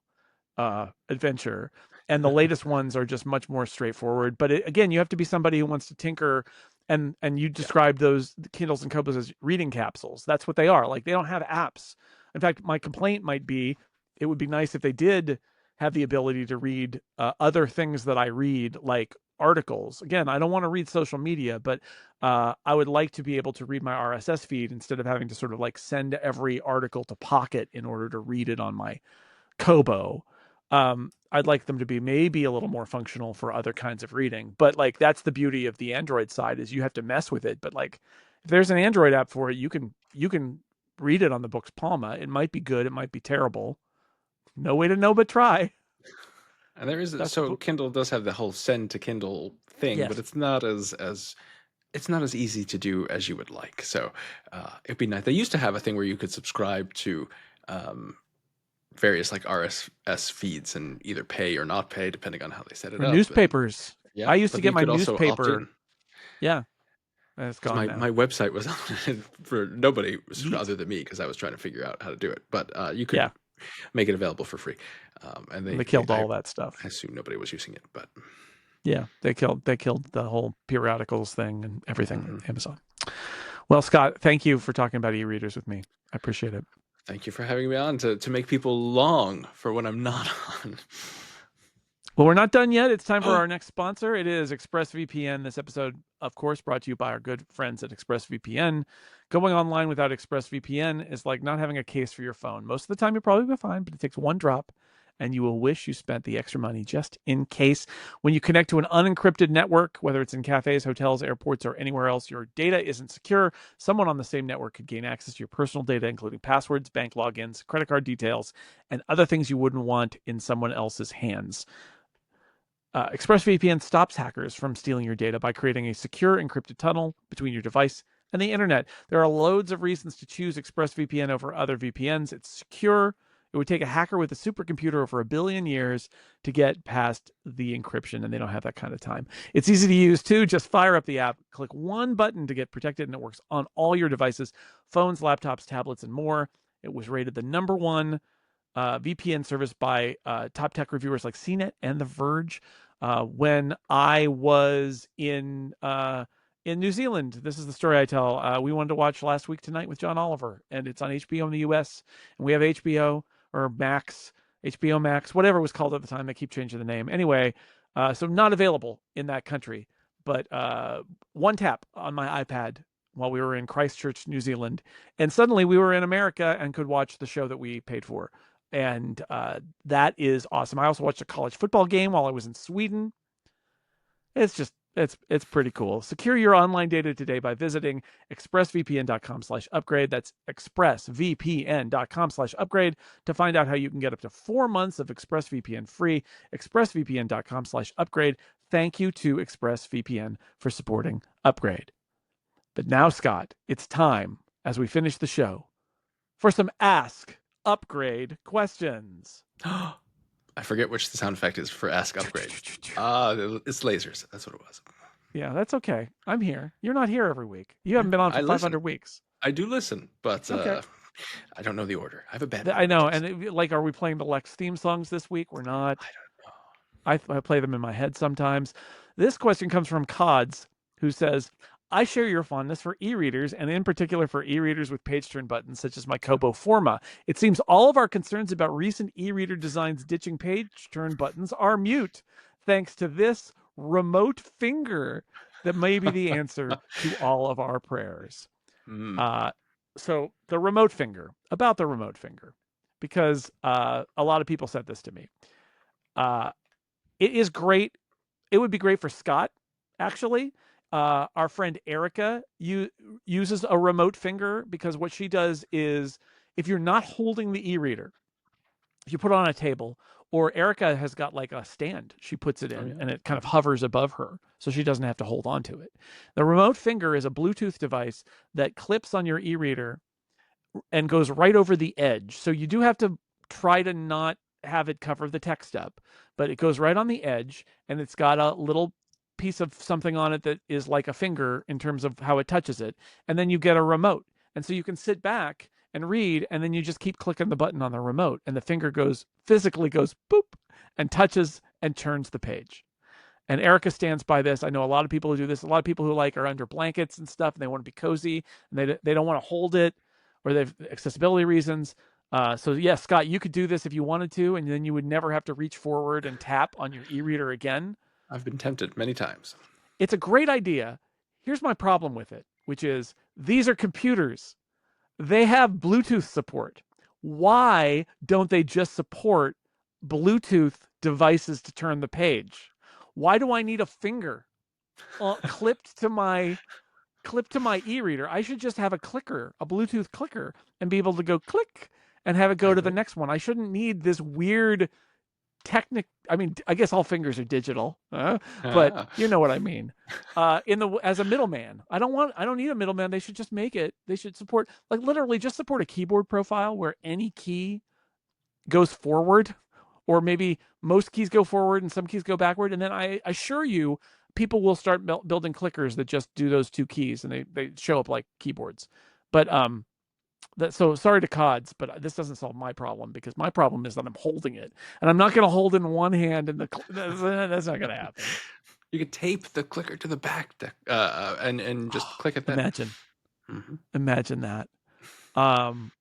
adventure, and the latest ones are just much more straightforward. But again, you have to be somebody who wants to tinker, and you describe those Kindles and Kobos as reading capsules. That's what they are. Like, they don't have apps. In fact, my complaint might be, it would be nice if they did have the ability to read other things that I read, like articles. Again, I don't want to read social media, but I would like to be able to read my RSS feed instead of having to sort of like send every article to Pocket in order to read it on my Kobo. I'd like them to be maybe a little more functional for other kinds of reading, but like, that's the beauty of the Android side, is you have to mess with it. But like, if there's an Android app for it, you can read it on the Books Palma. It might be good, it might be terrible. No way to know but try. And there is Kindle does have the whole send to Kindle thing, but it's not as it's not as easy to do as you would like. So it'd be nice. They used to have a thing where you could subscribe to various like RSS feeds and either pay or not pay depending on how they set it up. Newspapers. I used to get my newspaper. Yeah. It's gone now. My website was on it for nobody other than me because I was trying to figure out how to do it. But you could make it available for free. And they killed all that stuff. I assume nobody was using it, but yeah, they killed the whole periodicals thing and everything. Amazon. Well, Scott, thank you for talking about e-readers with me. I appreciate it. Thank you for having me on to make people long for when I'm not on. Well, we're not done yet. It's time for our next sponsor. It is ExpressVPN. This episode, of course, brought to you by our good friends at ExpressVPN. Going online without ExpressVPN is like not having a case for your phone. Most of the time, you'll probably be fine, but it takes one drop, and you will wish you spent the extra money just in case. When you connect to an unencrypted network, whether it's in cafes, hotels, airports, or anywhere else, your data isn't secure. Someone on the same network could gain access to your personal data, including passwords, bank logins, credit card details, and other things you wouldn't want in someone else's hands. ExpressVPN stops hackers from stealing your data by creating a secure encrypted tunnel between your device and the internet. There are loads of reasons to choose ExpressVPN over other VPNs. It's secure. It would take a hacker with a supercomputer over 1 billion years to get past the encryption, and they don't have that kind of time. It's easy to use, too. Just fire up the app, click one button to get protected, and it works on all your devices, phones, laptops, tablets, and more. It was rated the #1 VPN service by top tech reviewers like CNET and The Verge. When I was in New Zealand, this is the story I tell. We wanted to watch Last Week Tonight with John Oliver, and it's on HBO in the US. And we have HBO or Max, HBO Max, whatever it was called at the time. They keep changing the name. Anyway, so not available in that country. But one tap on my iPad while we were in Christchurch, New Zealand, and suddenly we were in America and could watch the show that we paid for. And that is awesome. I also watched a college football game while I was in Sweden. It's pretty cool. Secure your online data today by visiting expressvpn.com/upgrade. That's expressvpn.com/upgrade to find out how you can get up to 4 months of ExpressVPN free. expressvpn.com/upgrade. Thank you to ExpressVPN for supporting Upgrade. But now, Scott, it's time, as we finish the show, for some Ask Upgrade questions. I forget which the sound effect is for Ask Upgrade. It's lasers. That's what it was. Yeah, that's okay. I'm here. You're not here every week. You haven't been on for 500 weeks. I do listen, but okay. I don't know the order. I have a bad I know. And are we playing the Lex theme songs this week? We're not. I don't know. I play them in my head sometimes. This question comes from Cods, who says, I share your fondness for e-readers, and in particular for e-readers with page turn buttons, such as my Kobo Forma. It seems all of our concerns about recent e-reader designs ditching page turn buttons are mute, thanks to this remote finger that may be the answer to all of our prayers. So the remote finger, about the remote finger, because a lot of people said this to me. It is great. It would be great for Scott, actually. Our friend Erica uses a remote finger because what she does is, if you're not holding the e-reader, if you put it on a table, or Erica has got like a stand she puts it in, and it kind of hovers above her so she doesn't have to hold on to it. The remote finger is a Bluetooth device that clips on your e-reader and goes right over the edge. So you do have to try to not have it cover the text up, but it goes right on the edge, and it's got a little piece of something on it that is like a finger in terms of how it touches it, and then you get a remote, and so you can sit back and read, and then you just keep clicking the button on the remote, and the finger physically goes boop and touches and turns the page. And Erica stands by this. I know a lot of people who do this. A lot of people who are under blankets and stuff, and they want to be cozy, and they don't want to hold it, or they have accessibility reasons. So yes, Scott, you could do this if you wanted to, and then you would never have to reach forward and tap on your e-reader again. I've been tempted many times. It's a great idea. Here's my problem with it, which is these are computers. They have Bluetooth support. Why don't they just support Bluetooth devices to turn the page? Why do I need a finger clipped to my e-reader? I should just have a clicker, a Bluetooth clicker, and be able to go click and have it go to the next one. I shouldn't need this weird I mean, I guess all fingers are digital, but you know what I mean. As a middleman, I don't need a middleman. They should just make it. They should support, literally just support a keyboard profile where any key goes forward, or maybe most keys go forward and some keys go backward. And then I assure you, people will start building clickers that just do those two keys, and they show up like keyboards. But so sorry to Cods, but this doesn't solve my problem, because my problem is that I'm holding it, and I'm not going to hold it in one hand, and that's not going to happen. You could tape the clicker to the back and just click it. Imagine that.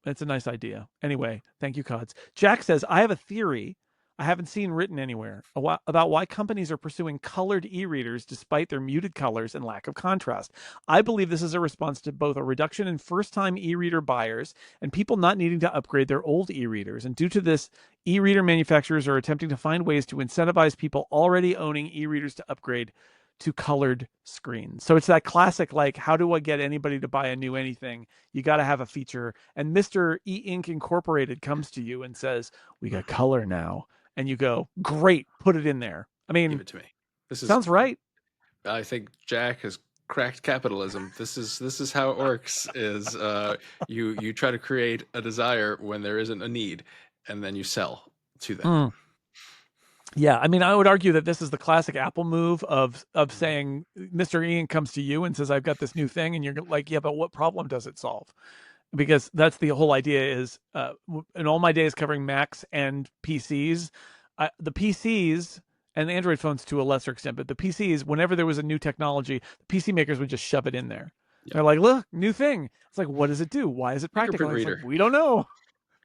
It's a nice idea. Anyway, thank you, Cods. Jack says, I have a theory I haven't seen written anywhere about why companies are pursuing colored e-readers despite their muted colors and lack of contrast. I believe this is a response to both a reduction in first-time e-reader buyers and people not needing to upgrade their old e-readers. And due to this, e-reader manufacturers are attempting to find ways to incentivize people already owning e-readers to upgrade to colored screens. So it's that classic, like, how do I get anybody to buy a new anything? You got to have a feature. And Mr. E-Ink Incorporated comes to you and says, we got color now. And you go, great, put it in there. I mean, give it to me. This sounds right. I think Jack has cracked capitalism. This is how it works. Is you try to create a desire when there isn't a need, and then you sell to them. Yeah, I mean, I would argue that this is the classic Apple move of saying Mr. Ian comes to you and says, "I've got this new thing," and you're like, "Yeah, but what problem does it solve?" Because that's the whole idea. Is in all my days covering Macs and PCs, the PCs and the Android phones to a lesser extent, but the PCs, whenever there was a new technology, the PC makers would just shove it in there. Yeah. They're like, "Look, new thing." It's like, what does it do? Why is it practical? It's like, we don't know,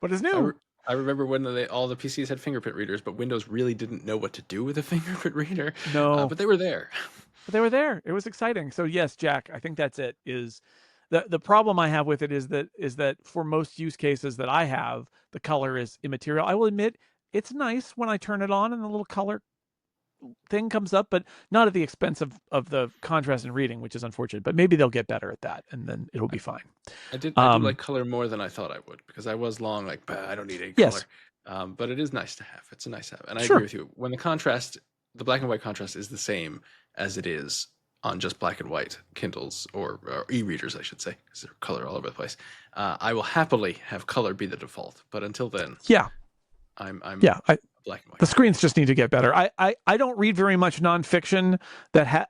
but it's new. I remember when all the PCs had fingerprint readers, but Windows really didn't know what to do with a fingerprint reader. No, but they were there. But they were there. It was exciting. So yes, Jack, I think that's it. Is the problem I have with it is that for most use cases that I have, the color is immaterial. I will admit it's nice when I turn it on and the little color thing comes up, but not at the expense of the contrast and reading, which is unfortunate. But maybe they'll get better at that, and then it'll be fine. I do like color more than I thought I would, because I was long like, I don't need any color. But it is nice to have. It's a nice to have, and I agree with you. When the black and white contrast is the same as it is on just black and white Kindles or e-readers, I should say, because they're color all over the place. I will happily have color be the default, but until then, I'm black and white. The screens just need to get better. I don't read very much nonfiction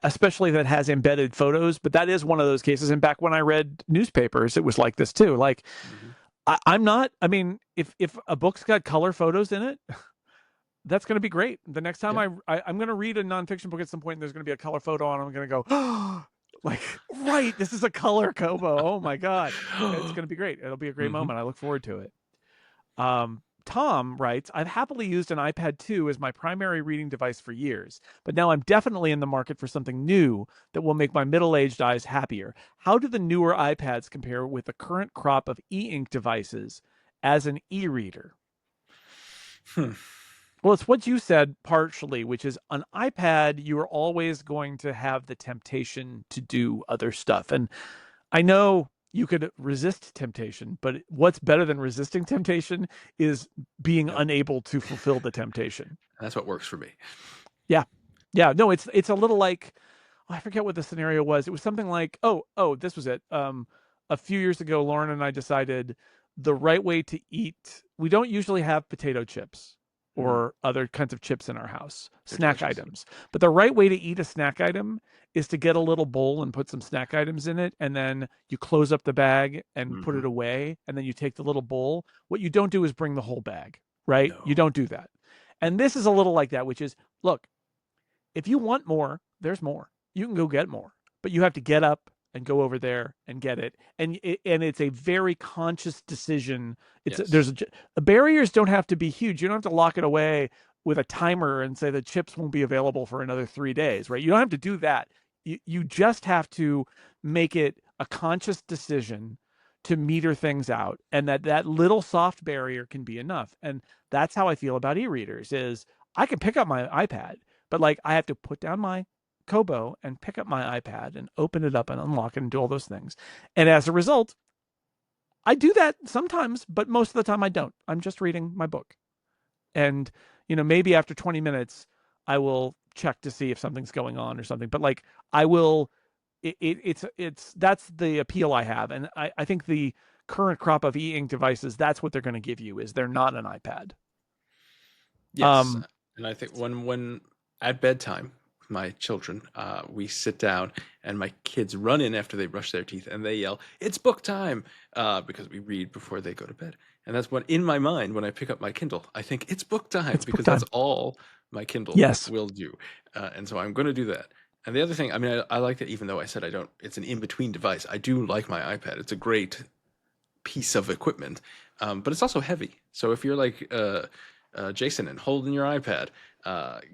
especially that has embedded photos, but that is one of those cases. And back when I read newspapers, it was like this too. Like, I'm not. I mean, if a book's got color photos in it, that's going to be great. The next time I'm going to read a nonfiction book at some point, and there's going to be a color photo on it, I'm going to go, oh, like, right, this is a color Kobo. Oh my God. It's going to be great. It'll be a great moment. I look forward to it. Tom writes, I've happily used an iPad 2 as my primary reading device for years, but now I'm definitely in the market for something new that will make my middle-aged eyes happier. How do the newer iPads compare with the current crop of e-ink devices as an e-reader? Well, it's what you said partially, which is on iPad, you are always going to have the temptation to do other stuff. And I know you could resist temptation, but what's better than resisting temptation is being unable to fulfill the temptation. That's what works for me. Yeah. No, it's a little like, I forget what the scenario was. It was something like, this was it. A few years ago, Lauren and I decided the right way to eat. We don't usually have potato chips or other kinds of chips in our house, snack items. But the right way to eat a snack item is to get a little bowl and put some snack items in it, and then you close up the bag and put it away, and then you take the little bowl. What you don't do is bring the whole bag, right? No. You don't do that. And this is a little like that, which is, look, if you want more, there's more. You can go get more, but you have to get up and go over there and get it. And it's a very conscious decision. There's barriers don't have to be huge. You don't have to lock it away with a timer and say the chips won't be available for another 3 days, right? You don't have to do that. You just have to make it a conscious decision to meter things out, and that little soft barrier can be enough. And that's how I feel about e-readers is I can pick up my iPad, but like I have to put down my Kobo and pick up my iPad and open it up and unlock it and do all those things. And as a result, I do that sometimes, but most of the time I don't. I'm just reading my book. And, maybe after 20 minutes, I will check to see if something's going on or something. But like I will, that's the appeal I have. And I think the current crop of e-ink devices, that's what they're going to give you is they're not an iPad. Yes. And I think when at bedtime, my children, we sit down and my kids run in after they brush their teeth and they yell, "It's book time," because we read before they go to bed. And that's when, in my mind, when I pick up my Kindle, I think it's book time because that's all my Kindle will do. And so I'm going to do that. And the other thing, I mean, I like that even though I said I don't, it's an in-between device. I do like my iPad. It's a great piece of equipment, but it's also heavy. So if you're like, Jason, and holding your iPad.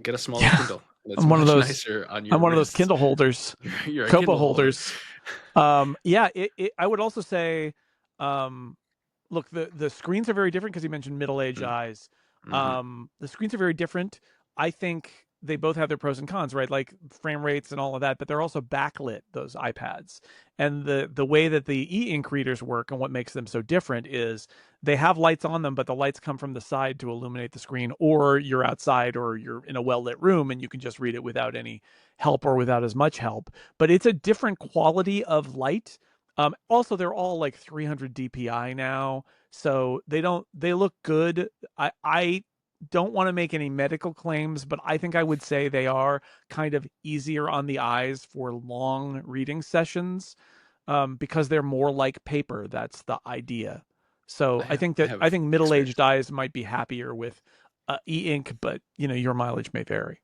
Get a smaller Yeah, Kindle. It's I'm one of much those. nicer on your I'm one of those wrists. Kindle holders, You're a Kobo Kindle holder. holders. Yeah, I would also say, look, the screens are very different because you mentioned middle-aged eyes. The screens are very different. I think they both have their pros and cons, right? Like frame rates and all of that, but they're also backlit, those iPads. And the way that the e-ink readers work and what makes them so different is they have lights on them, but the lights come from the side to illuminate the screen, or you're outside or you're in a well-lit room and you can just read it without any help or without as much help. But it's a different quality of light. Also, they're all like 300 DPI now, so they look good. I don't want to make any medical claims, but I think I would say they are kind of easier on the eyes for long reading sessions, because they're more like paper. That's the idea. So I think middle-aged eyes might be happier with e-ink, but your mileage may vary.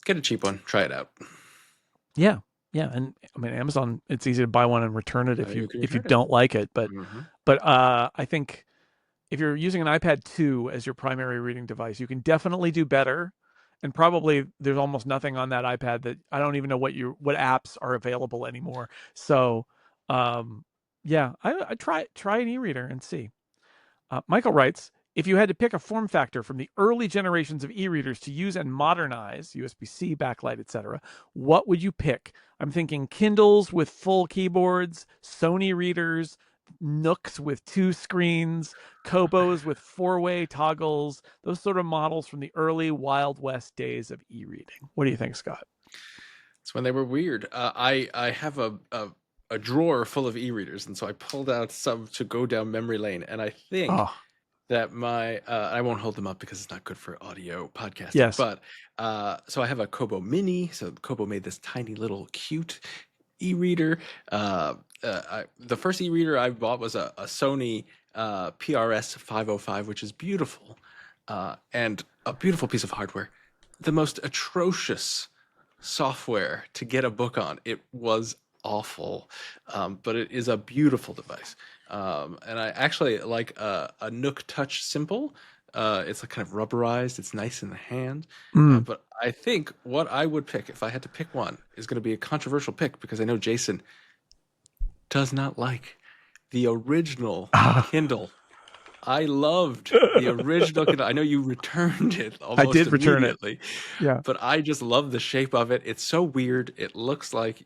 Get a cheap one. Try it out. Yeah. Yeah, and I mean Amazon, it's easy to buy one and return it if you don't like it. But I think if you're using an iPad 2 as your primary reading device, you can definitely do better. And probably there's almost nothing on that iPad that I don't even know what apps are available anymore. So yeah, I try an e-reader and see. Michael writes, if you had to pick a form factor from the early generations of e-readers to use and modernize, USB-C, backlight, etc., what would you pick? I'm thinking Kindles with full keyboards, Sony readers, Nooks with 2 screens, Kobos with 4-way toggles, those sort of models from the early Wild West days of e-reading. What do you think, Scott? It's when they were weird. I have a drawer full of e-readers, and so I pulled out some to go down memory lane, and I think that my I won't hold them up because it's not good for audio podcasting. Yes. But so I have a Kobo Mini. So Kobo made this tiny little cute e-reader. The first e-reader I bought was a Sony PRS 505, which is beautiful, and a beautiful piece of hardware. The most atrocious software to get a book on. It was awful, but it is a beautiful device. And I actually like a Nook Touch Simple. It's like kind of rubberized. It's nice in the hand. But I think what I would pick if I had to pick one is going to be a controversial pick, because I know Jason does not like the original Kindle. I loved the original Kindle. I know you returned it almost immediately. I did return it. Yeah. But I just love the shape of it. It's so weird. It looks like,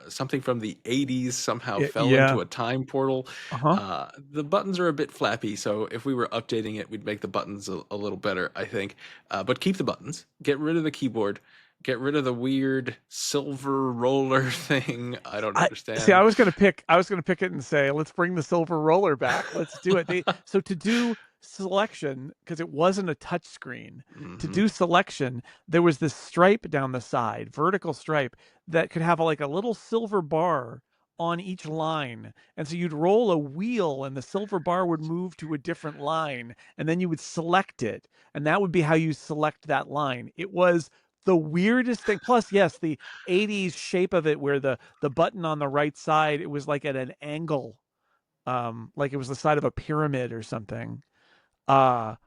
something from the 80s somehow fell into a time portal. The buttons are a bit flappy, so if we were updating it, we'd make the buttons a little better, I think. But keep the buttons. Get rid of the keyboard. Get rid of the weird silver roller thing. I don't understand. See, I was gonna pick it and say, let's bring the silver roller back. Let's do it. So to do selection, because it wasn't a touch screen, to do selection, there was this stripe down the side, vertical stripe, that could have like a little silver bar on each line. And so you'd roll a wheel and the silver bar would move to a different line, and then you would select it. And that would be how you select that line. It was the weirdest thing. Plus, yes, the 80s shape of it, where the button on the right side, it was like at an angle, like it was the side of a pyramid or something. I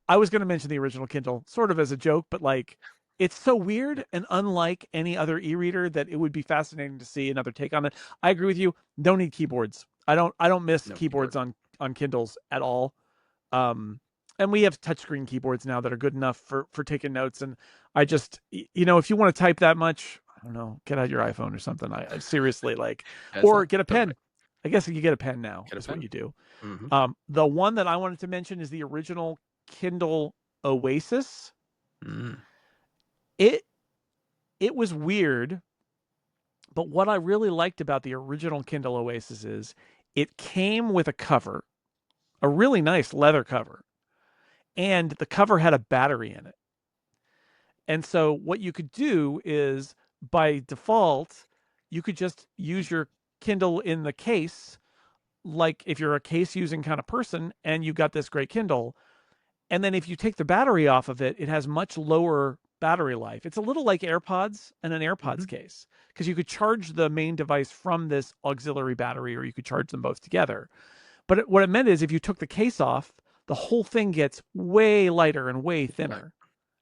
was going to mention the original Kindle sort of as a joke, but like, it's so weird and unlike any other e-reader that it would be fascinating to see another take on it. I agree with you. Don't need keyboards. I don't miss keyboards on Kindles at all. And we have touchscreen keyboards now that are good enough for taking notes. And I just, if you want to type that much, I don't know, get out your iPhone or something. I seriously or get a pen. I guess you get a pen now. That's what you do. The one that I wanted to mention is the original Kindle Oasis. It was weird, but what I really liked about the original Kindle Oasis is it came with a cover, a really nice leather cover, and the cover had a battery in it. And so what you could do is, by default, you could just use your Kindle in the case, like if you're a case using kind of person and you got this great Kindle. And then if you take the battery off of it, it has much lower battery life. It's a little like AirPods and an AirPods case, because you could charge the main device from this auxiliary battery, or you could charge them both together. But what it meant is, if you took the case off, the whole thing gets way lighter and way thinner. Right.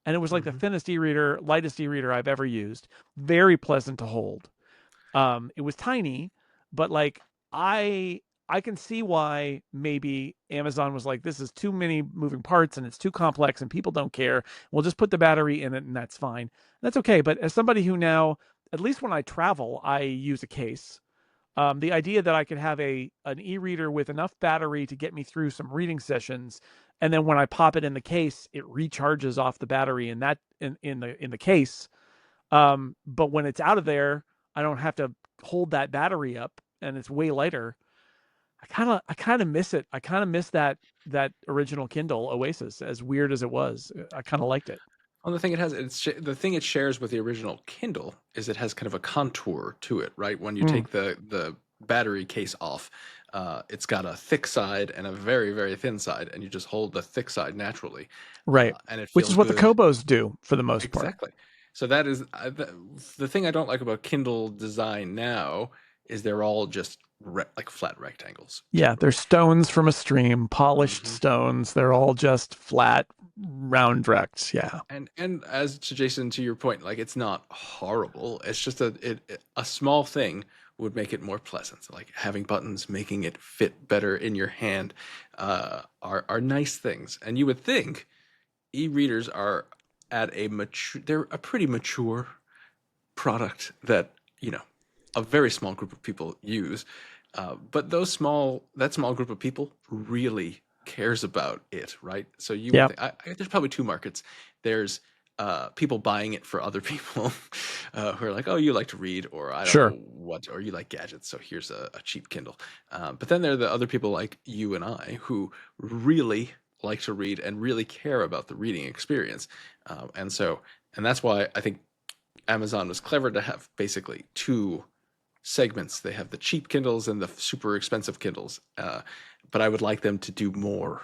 And it was like the thinnest e-reader, lightest e-reader I've ever used. Very pleasant to hold. It was tiny, but like I can see why maybe Amazon was like, this is too many moving parts and it's too complex and people don't care. We'll just put the battery in it and that's fine. That's okay. But as somebody who now, at least when I travel, I use a case. The idea that I could have an e-reader with enough battery to get me through some reading sessions, and then when I pop it in the case, it recharges off the battery in the case. But when it's out of there, I don't have to hold that battery up, and it's way lighter. I kind of miss it. I kind of miss that original Kindle Oasis, as weird as it was. I kind of liked it. Well, the thing the thing it shares with the original Kindle is it has kind of a contour to it, right? When you take the battery case off, it's got a thick side and a very, very thin side, and you just hold the thick side naturally, right? And it feels which is what good. The Kobos do for the most part. Exactly. So that is the thing I don't like about Kindle design now is they're all just like flat rectangles. Yeah, they're stones from a stream, polished stones. They're all just flat, round rects. Yeah. And as to Jason, to your point, like it's not horrible. It's just a small thing would make it more pleasant. So like having buttons, making it fit better in your hand, are nice things. And you would think e-readers are at they're a pretty mature product that a very small group of people use, but that small group of people really cares about it, right? So you would think, there's probably two markets. There's people buying it for other people who are like, oh, you like to read, or I don't know what, or you like gadgets, so here's a cheap Kindle. But then there are the other people like you and I who really like to read and really care about the reading experience, and that's why I think Amazon was clever to have basically two segments. They have the cheap Kindles and the super expensive Kindles, but I would like them to do more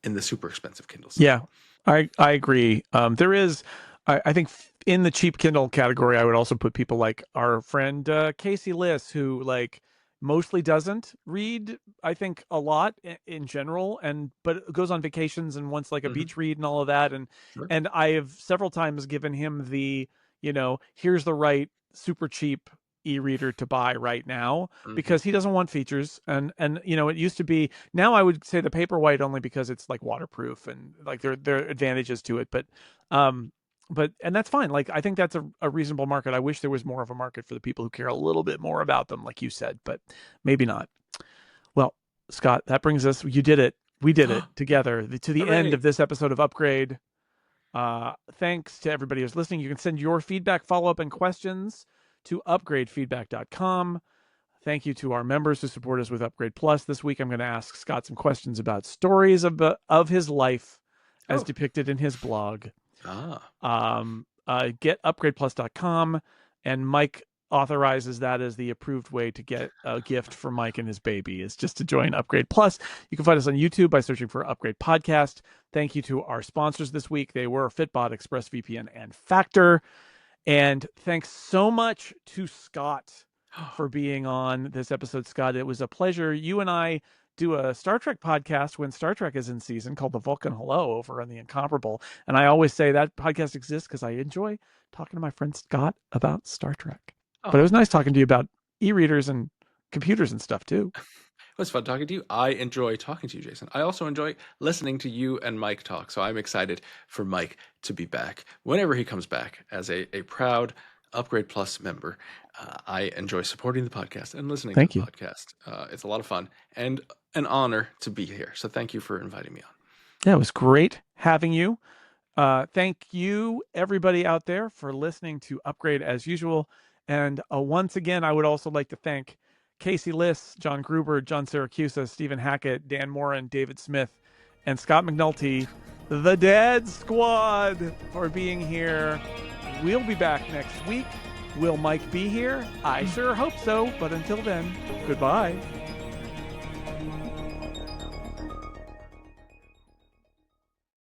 in the super expensive Kindles. Yeah, I agree. There is, I think, in the cheap Kindle category, I would also put people like our friend Casey Liss, who like mostly doesn't read, I think, a lot in general, but goes on vacations and wants like a beach read and all of that. And I have several times given him the, here's the right super cheap e-reader to buy right now, because he doesn't want features. And it used to be, now I would say the Paperwhite only because it's like waterproof and like there are advantages to it. But and that's fine. Like, I think that's a reasonable market. I wish there was more of a market for the people who care a little bit more about them, like you said, but maybe not. Well, Scott, that brings us, you did it. We did it together to the end of this episode of Upgrade. Thanks to everybody who's listening. You can send your feedback, follow-up, and questions to upgradefeedback.com. Thank you to our members who support us with Upgrade Plus. This week, I'm going to ask Scott some questions about stories of his life as depicted in his blog. Get upgradeplus.com, and Mike authorizes that as the approved way to get a gift for Mike and his baby, is just to join Upgrade Plus. You can find us on YouTube by searching for Upgrade Podcast. Thank you to our sponsors this week. They were Fitbot, ExpressVPN, and Factor. And thanks so much to Scott for being on this episode. Scott, it was a pleasure. You and I do a Star Trek podcast when Star Trek is in season called The Vulcan Hello over on The Incomparable. And I always say that podcast exists because I enjoy talking to my friend Scott about Star Trek. But it was nice talking to you about e-readers and computers and stuff too. It was fun talking to you. I enjoy talking to you, Jason. I also enjoy listening to you and Mike talk. So I'm excited for Mike to be back whenever he comes back as a proud Upgrade Plus member. I enjoy supporting the podcast and listening to the podcast. It's a lot of fun and an honor to be here. So thank you for inviting me on. Yeah, it was great having you. Thank you, everybody out there, for listening to Upgrade as usual. And once again, I would also like to thank Casey Liss, John Gruber, John Siracusa, Stephen Hackett, Dan Morin, David Smith, and Scott McNulty, the Dad Squad, for being here. We'll be back next week. Will Mike be here? I sure hope so. But until then, goodbye.